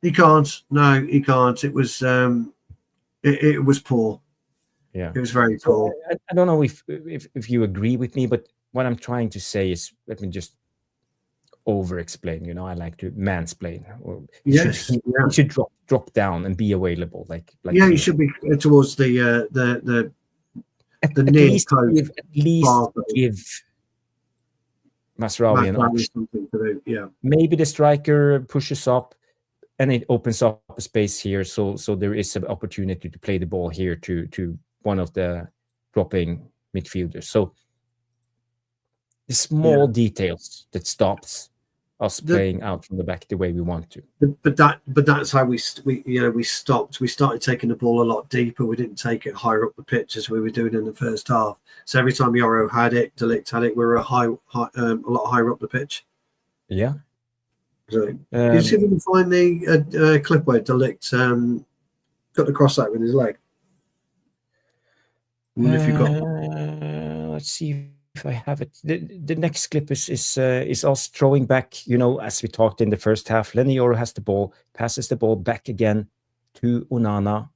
He can't. No, he can't. It was it was poor. Yeah, it was very poor. I don't know if you agree with me, but what I'm trying to say is, let me just over-explain. I like to mansplain. Or he should drop down and be available. Like he should be towards the near post. At least give Mazraoui an option. Something to do. Yeah, maybe the striker pushes up, and it opens up a space here. So there is an opportunity to play the ball here to one of the dropping midfielders. So the small details that stops us playing out from the back the way we want to. But that's how we stopped. We started taking the ball a lot deeper. We didn't take it higher up the pitch as we were doing in the first half. So every time Yoro had it, De Ligt had it, we were a lot higher up the pitch. Yeah. So, you see if we can find the clip where De Ligt got the cross out with his leg. Let's see if I have it, the next clip is us throwing back. You know, as we talked in the first half, Lenny Yoro has the ball, passes the ball back again to Onana,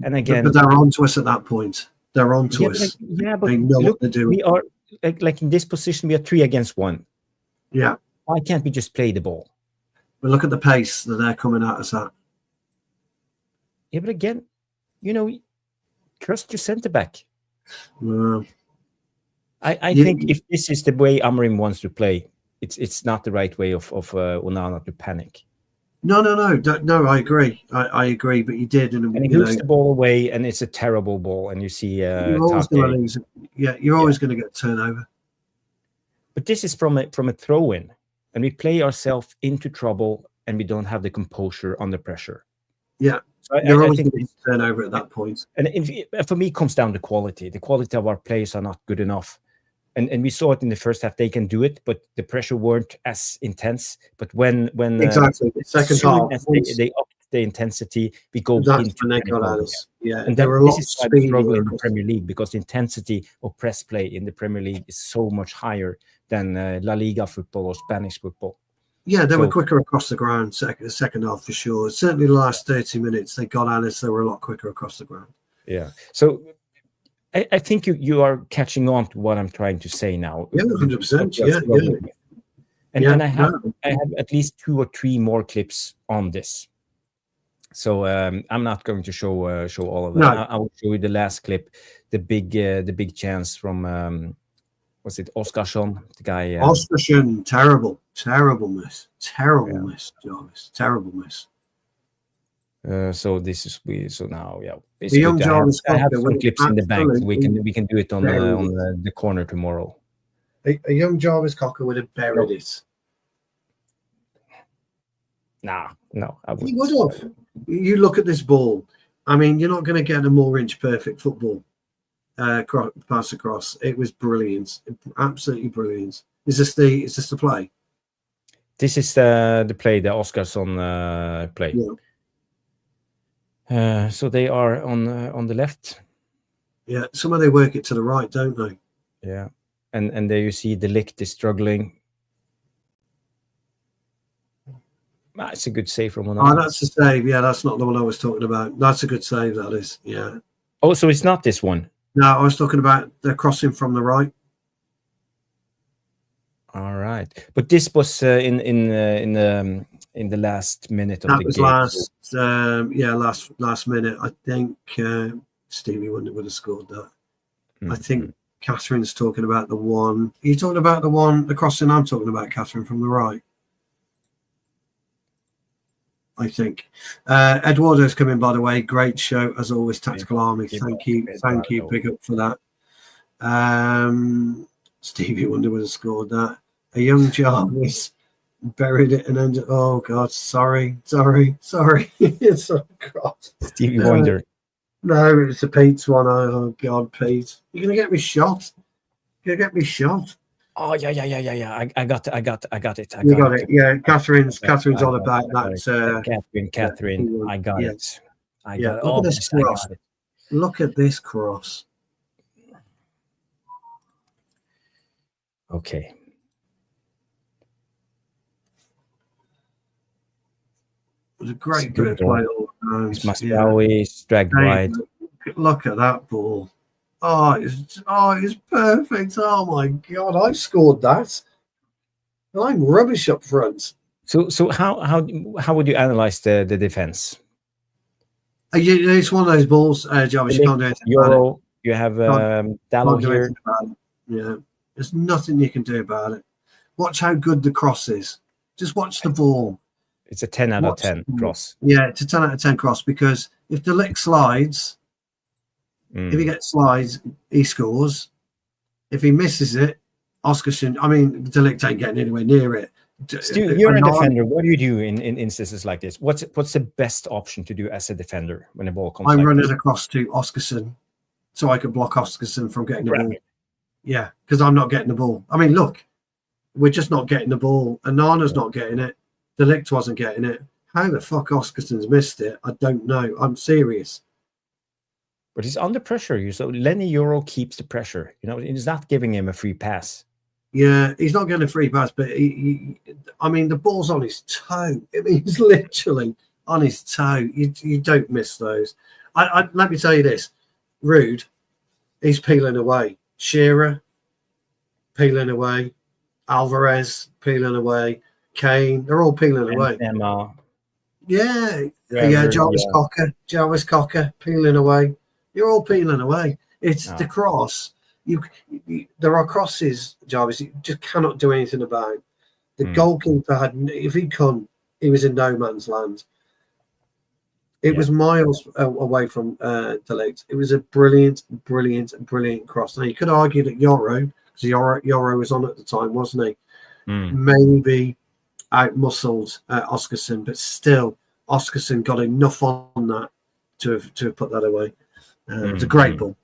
and again. But they're on to us at that point. They're on to us. But they know look, what they're doing. We are like in this position. We are 3 against 1. Yeah. Why can't we just play the ball? But look at the pace that they're coming at us at. Yeah, but again, you know, trust your centre back. I think if this is the way Amorim wants to play, it's not the right way of Onana to panic. No. I agree. I agree. But you did, and he moves the ball away, and it's a terrible ball. And you see, you're always going to lose. Yeah, you're always going to get turnover. But this is from a throw-in, and we play ourselves into trouble, and we don't have the composure under pressure. Yeah, so you're always going to turn over at that point. And for me, it comes down to quality. The quality of our players are not good enough. And we saw it in the first half. They can do it, but the pressure weren't as intense. But when exactly the second half, they upped the intensity, we go that's into when they got at us. Yeah, and this is why we struggle in the Premier League, because the intensity of press play in the Premier League is so much higher than La Liga football or Spanish football. Yeah, they were quicker across the ground the second half for sure. Certainly the last 30 minutes they got at us, they were a lot quicker across the ground. Yeah. So I think you are catching on to what I'm trying to say now. Yeah, 100%. Yeah. And I have at least 2 or 3 more clips on this. So I'm not going to show all of them. No. I will show you the last clip, the big chance from was it Oscarsson, the guy? Oscarsson, terrible miss, miss, Jarvis, terrible miss. So this is so now, yeah. The young Jarvis, I have some clips in the bank. So we can do it on the corner tomorrow. A young Jarvis Cocker would have buried it. No, I wouldn't. He would have. You look at this ball. I mean, you're not going to get a more inch perfect football pass across. It was brilliant, absolutely brilliant. Is this the play? This is the play, the Oscarsson play. Yeah. So they are on the left. Yeah, somehow they work it to the right, don't they? Yeah, and there you see De Ligt is struggling. It's a good save from Onana. Oh, that's a save. Yeah, that's not the one I was talking about. That's a good save, that is. Yeah. Oh, so it's not this one? No, I was talking about the crossing from the right. All right, but this was in the last minute of the game. That was last minute. I think Stevie Wonder would have scored that. I think Catherine's talking about the one. Are you talking about the crossing I'm talking about, Catherine, from the right? I think. Eduardo's coming, by the way. Great show, as always, Tactical Army. Thank you. Big up for that. Stevie Wonder would have scored that. A young Jarvis buried it and ended. Oh, God. Sorry. It's a God. Stevie Wonder. No, it's a Pete's one. Oh, God, Pete. You're going to get me shot. Oh, yeah. I got it. You got it. Yeah, Catherine's on about that. Catherine. I got it. I got it. Look at this cross. Look at this cross. Okay. It was a great bit of play all around. Mazraoui dragged wide. Look at that ball. Oh, it's perfect. Oh my God, I scored that. I'm rubbish up front. So how would you analyze the defense? It's one of those balls, Jarvis. You can't do anything about it. You have Dallo here. Yeah, there's nothing you can do about it. Watch how good the cross is. Just watch the ball. It's a 10 out of 10 cross. Yeah, it's a 10 out of 10 cross, because if De Ligt slides, if he gets slides, he scores. If he misses it, Oscarsson, De Ligt ain't getting anywhere near it. Stu, you're a defender. What do you do in instances like this? What's the best option to do as a defender when the ball comes? I'm running across to Oscarsson so I could block Oscarsson from getting the ball. Yeah, because I'm not getting the ball. I mean, look, we're just not getting the ball. Onana's not getting it. De Ligt wasn't getting it. How the fuck Oscarsson's missed it, I don't know. I'm serious. But he's under pressure. So Lenny Euro keeps the pressure. He's not giving him a free pass. Yeah, he's not getting a free pass, but I mean, the ball's on his toe. I mean, he's literally on his toe. You don't miss those. Let me tell you this. Rude, he's peeling away. Shearer, peeling away. Alvarez, peeling away. Kane, they're all peeling away. Emma. Yeah. Jarvis Cocker, peeling away. You're all peeling away. It's the cross. There are crosses, Jarvis, you just cannot do anything about. The goalkeeper if he'd come, he was in no man's land. It was miles away from Delete. It was a brilliant cross. Now, you could argue that Yoro, because Yoro was on at the time, wasn't he? Maybe out-muscled Oscarsson, but still, Oscarsson got enough on that to have put that away. It's a great ball.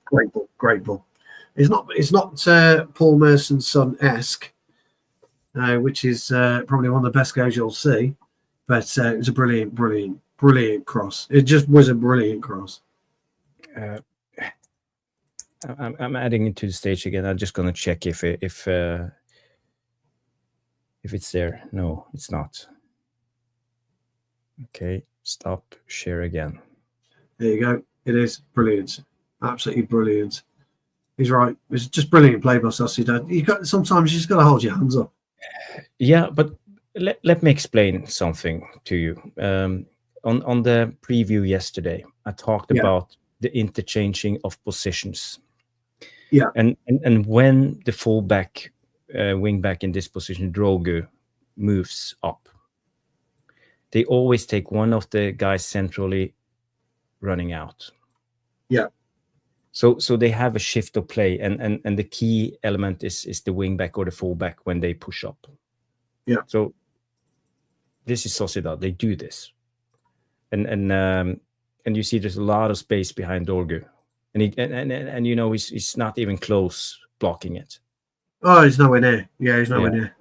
It's not Paul Merson's son-esque, which is probably one of the best goals you'll see, but it was a brilliant cross. It just was a brilliant cross. I'm adding it to the stage again. I'm just going to check if it's there. No, it's not. Okay, stop, share again. There you go. It is brilliant. Absolutely brilliant. He's right. It's just brilliant play by Sociedad. Sometimes you just got to hold your hands up. Yeah, but let me explain something to you. On the preview yesterday, I talked about the interchanging of positions. Yeah. And when the fullback, wingback in this position, Drogu, moves up, they always take one of the guys centrally running out. Yeah. So they have a shift of play, and the key element is the wingback or the fullback when they push up. Yeah. So this is Sociedad. They do this, and you see there's a lot of space behind Dorgu, and he's not even close blocking it. Oh, he's nowhere near. Yeah, he's nowhere near.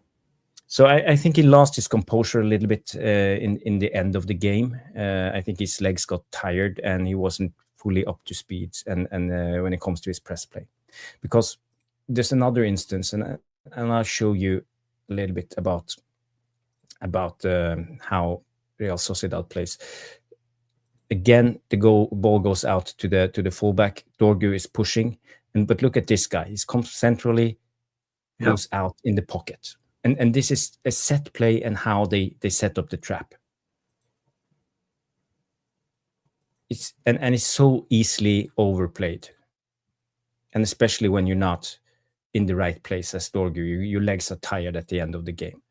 So I think he lost his composure a little bit in the end of the game. I think his legs got tired and he wasn't fully up to speed. And when it comes to his press play, because there's another instance, and I'll show you a little bit about how Real Sociedad plays. Again, the ball goes out to the fullback. Dorgu is pushing, but look at this guy. He's comes centrally, goes out in the pocket. And this is a set play and how they set up the trap. It's so easily overplayed. And especially when you're not in the right place as Dorgu, your legs are tired at the end of the game.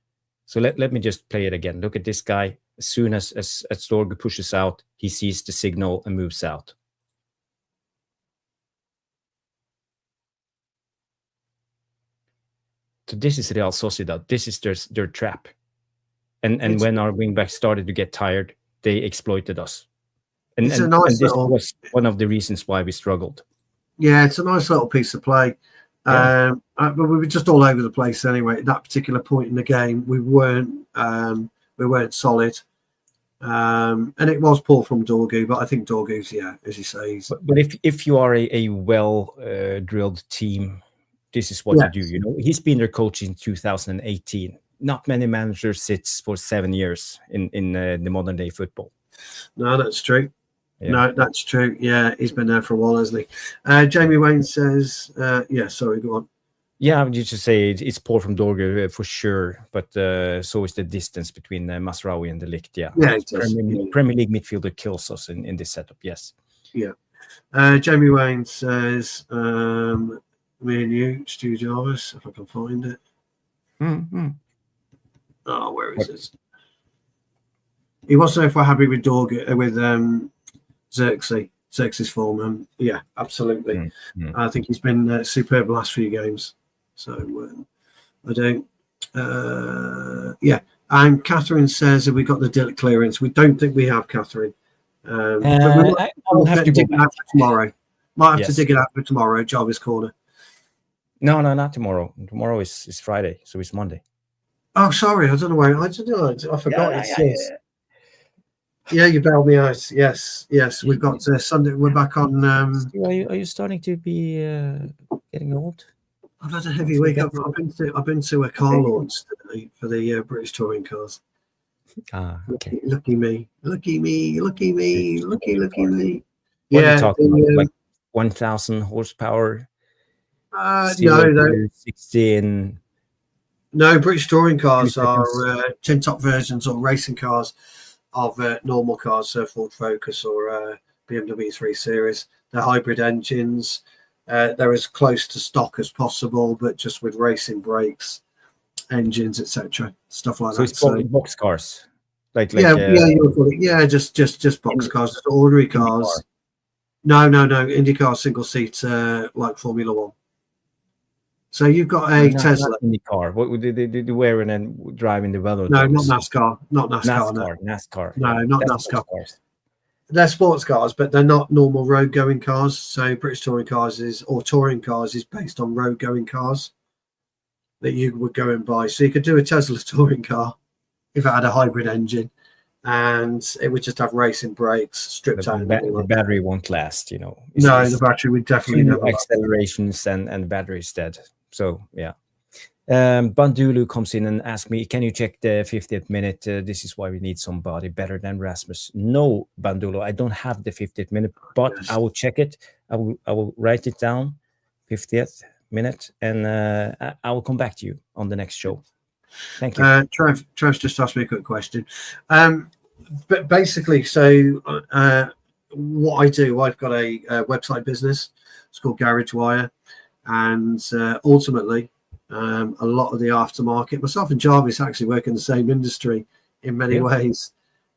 So let me just play it again. Look at this guy. As soon as Dorgu pushes out, he sees the signal and moves out. So this is Real Sociedad. This is their trap. And when our wingbacks started to get tired, they exploited us. And this was one of the reasons why we struggled. Yeah, it's a nice little piece of play. But we were just all over the place anyway. At that particular point in the game, we weren't solid. And it was poor from Dorgu, but I think Dorgu's, as you say. But if you are a well drilled team, this is what you do. He's been their coach in 2018. Not many managers sits for 7 years in the modern day football. No, that's true. Yeah. No, that's true. Yeah, he's been there for a while, hasn't he? Jamie Wayne says, sorry, go on. Yeah, I would just say it's poor from Dorgu for sure, but so is the distance between Mazraoui and the Ligt. Yeah, Premier League midfielder kills us in this setup. Yes. Yeah. Jamie Wayne says, me and you, Stu Jarvis, if I can find it. Mm-hmm. Oh, where is it? He wants to know if we're happy with Zirkzee. Zirkzee's form. Yeah, absolutely. Mm-hmm. I think he's been superb the last few games. So I don't. And Catherine says, have we got the Dilk clearance? We don't think we have, Catherine. But we'll have to dig it out for tomorrow. Might have to dig it out for tomorrow, Jarvis Corner. No, not tomorrow. Tomorrow is Friday, so it's Monday. Oh, sorry, I don't know where. I forgot. Yeah, you bailed me out. Yes. We've got Sunday. We're back on. Are you starting to be getting old? I've had a heavy week. I've been to a car launch today for the British touring cars. Ah, okay. Lucky me. What are you talking about? Like 1,000 horsepower? No. 60 in. No, British touring cars are tin top versions or racing cars of normal cars, so Ford Focus or BMW 3 Series. They're hybrid engines. They're as close to stock as possible, but just with racing brakes, engines, etc., stuff like that. So it's box cars, you would call it. Just box cars, just ordinary cars. No, IndyCar single seat, like Formula One. So you've got a Tesla. Not IndyCar. What would they wear and then drive in the weather? No, not NASCAR. NASCAR. No, yeah. not That's NASCAR. cars. They're sports cars, but they're not normal road-going cars. So British touring cars is based on road-going cars that you would go and buy. So you could do a Tesla touring car if it had a hybrid engine, and it would just have racing brakes, stripped out. The battery won't last, you know. No, the battery would definitely never accelerations and battery is dead. So yeah. Bandulu comes in and asks me, can you check the 50th minute? This is why we need somebody better than Rasmus. No, Bandulu, I don't have the 50th minute, but yes. I will check it. I will write it down, 50th minute, and I will come back to you on the next show. Thank you. Trev just asked me a quick question. But basically, so what I do, I've got a website business. It's called Garage Wire, and ultimately, a lot of the aftermarket. Myself and Jarvis actually work in the same industry in many ways.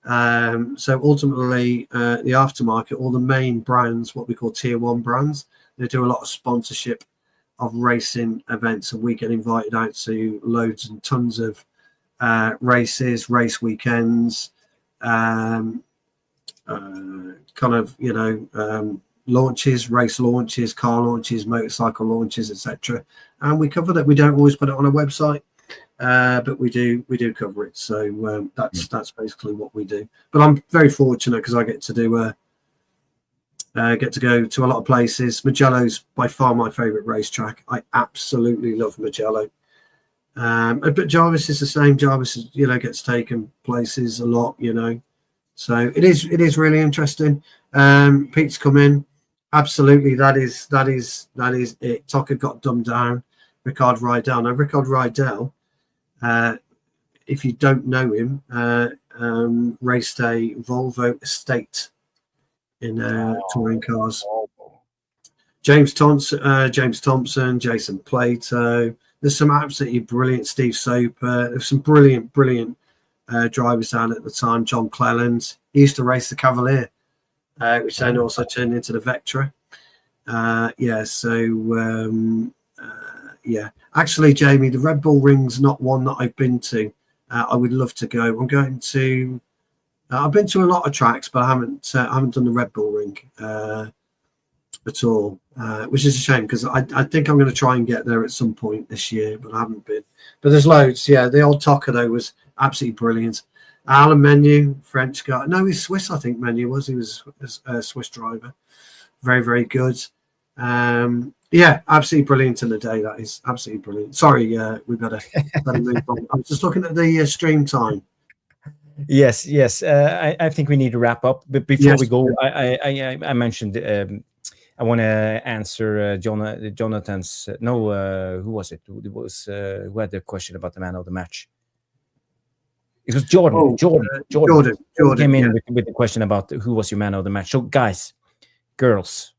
So ultimately, the aftermarket, all the main brands, what we call tier one brands, they do a lot of sponsorship of racing events, and we get invited out to loads and tons of races, race weekends, launches, race launches, car launches, motorcycle launches, etc. And we cover that. We don't always put it on a website, but we do cover it. So that's basically what we do. But I'm very fortunate because I get to do get to go to a lot of places. Mugello's by far my favourite racetrack. I absolutely love Mugello. But Jarvis is the same. Jarvis is, gets taken places a lot, So it is really interesting. Pete's come in. Absolutely, that is it. Tucker got dumbed down. Ricard Rydell. Now Ricard Rydell, if you don't know him, raced a Volvo Estate in touring cars. James Thompson, Jason Plato. There's some absolutely brilliant Steve Soper. There's some brilliant drivers down at the time. John Cleland. He used to race the Cavalier, which then also turned into the Vectra. Actually, Jamie, the Red Bull Ring's not one that I've been to. I would love to go. I've been to a lot of tracks, but I haven't done the Red Bull Ring at all, which is a shame because I think I'm going to try and get there at some point this year, but I haven't been. But there's loads. Yeah, the old Tucker though was absolutely brilliant. Alan Menu, French guy. No, he's Swiss. I think Menu was. He was a Swiss driver. Very, very good. Absolutely brilliant in the day. That is absolutely brilliant. Sorry, we better move on. I was just looking at the stream time. Yes. I think we need to wrap up. But before we go, I mentioned I want to answer Jonathan's. Who was it? It was who had the question about the man of the match. It was Jordan. Jordan came in with the question about who was your man of the match. So, guys, girls,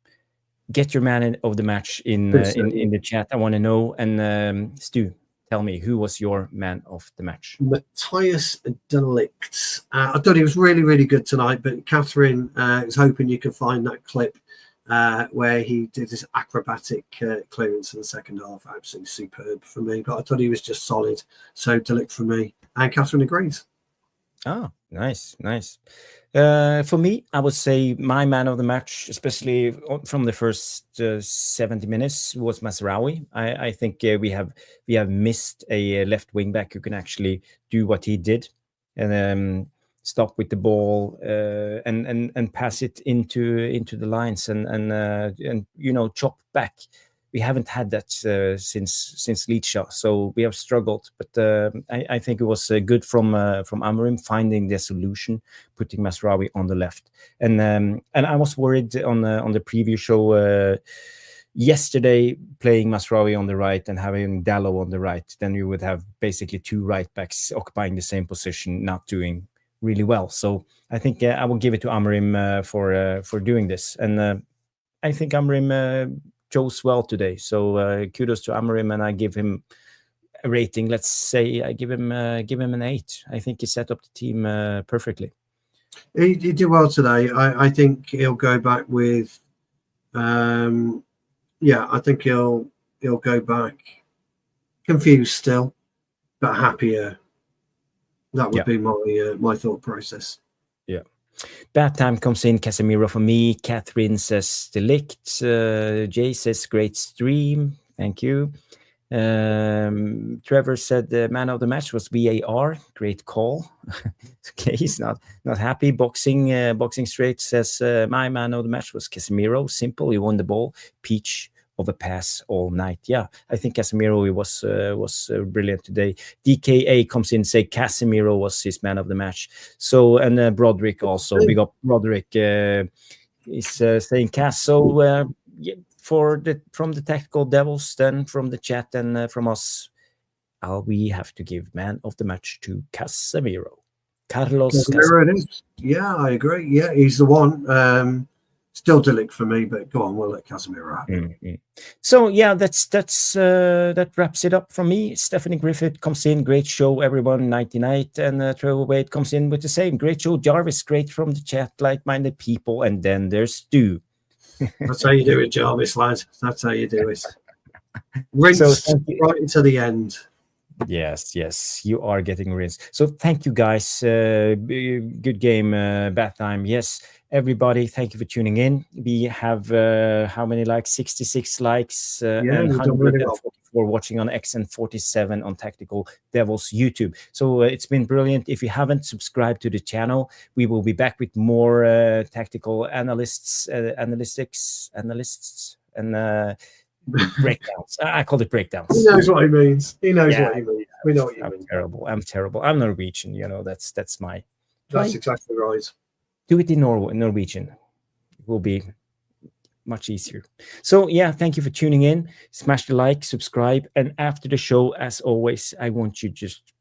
get your man of the match in the chat. I want to know. And Stu, tell me, who was your man of the match? Matthias de Ligt. I thought he was really, really good tonight. But Catherine is hoping you can find that clip where he did his acrobatic clearance in the second half. Absolutely superb for me. But I thought he was just solid. So de Ligt for me. And Catherine agrees. Oh, nice. For me, I would say my man of the match, especially from the first 70 minutes, was Mazraoui. I think we have missed a left wing back who can actually do what he did, and stop with the ball and pass it into the lines and chop back. We haven't had that since Leadshaw, so we have struggled. But I think it was good from Amorim finding the solution, putting Mazraoui on the left. And I was worried on the preview show yesterday, playing Mazraoui on the right and having Dallo on the right. Then you would have basically two right backs occupying the same position, not doing really well. So I think I will give it to Amorim for doing this, and I think Amorim chose well today. So kudos to Amorim, and I give him a rating. Let's say I give him an 8. I think he set up the team perfectly. He did well today. I think he'll go back with, I think he'll go back confused still, but happier. That would be my thought process. Yeah. Bad time comes in, Casemiro for me. Catherine says Delict. Jay says great stream. Thank you. Trevor said the man of the match was VAR. Great call. Okay, he's not happy. Boxing Straight says my man of the match was Casemiro. Simple, he won the ball. Peach of a pass all night. Yeah, I think Casemiro was brilliant today. DKA comes in, say Casemiro was his man of the match. So, and Broderick also, big up Broderick, is saying Cass. So from the Tactical Devils, then from the chat and from us, we have to give man of the match to Casemiro. Carlos Casemiro. It is. Yeah, I agree. Yeah, he's the one. Still Delic for me, but go on, we'll let Casemiro have it. Mm-hmm. So yeah, that wraps it up from me. Stephanie Griffith comes in, great show, everyone, 99, and Trevor Wade comes in with the same, great show. Jarvis, great from the chat, like-minded people, and then there's Stu. That's how you do it, Jarvis, lad. That's how you do it. Rinse right into the end. Yes, you are getting rinsed. So thank you guys. Good game, bad time. Yes, everybody, thank you for tuning in. We have how many likes? 66 likes and 144 watching on X and 47 on Tactical Devils YouTube. So it's been brilliant. If you haven't subscribed to the channel, we will be back with more tactical analysts and breakdowns. I call it breakdowns. He knows what he means. He knows what he means. We know what you mean. I'm terrible. I'm Norwegian. That's my. That's exactly right. Do it in Norwegian. It will be much easier. So yeah, thank you for tuning in. Smash the like, subscribe, and after the show, as always, I want you just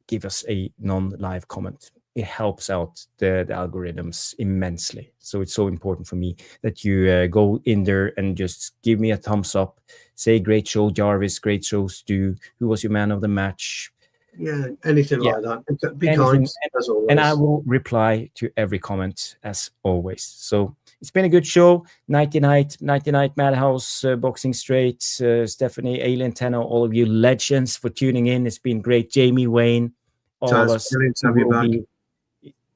give us a non-live comment. It helps out the algorithms immensely. So it's so important for me that you go in there and just give me a thumbs up. Say, great show, Jarvis, great show, Stu. Who was your man of the match? Yeah, anything like that. Be kind, as always. And I will reply to every comment, as always. So it's been a good show. Nighty Night, Madhouse, Boxing Straight, Stephanie, Alien Tenno, all of you legends for tuning in. It's been great. Jamie Wayne, all of us. Brilliant to have you back.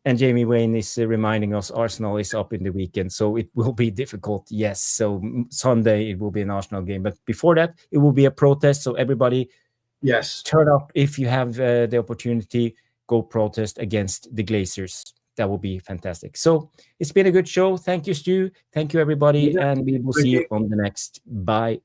And Jamie Wayne is reminding us Arsenal is up in the weekend, so it will be difficult. Yes, so Sunday it will be an Arsenal game, but before that it will be a protest. So everybody, turn up if you have the opportunity. Go protest against the Glazers. That will be fantastic. So it's been a good show. Thank you, Stu. Thank you, everybody, and we will see you on the next. Bye.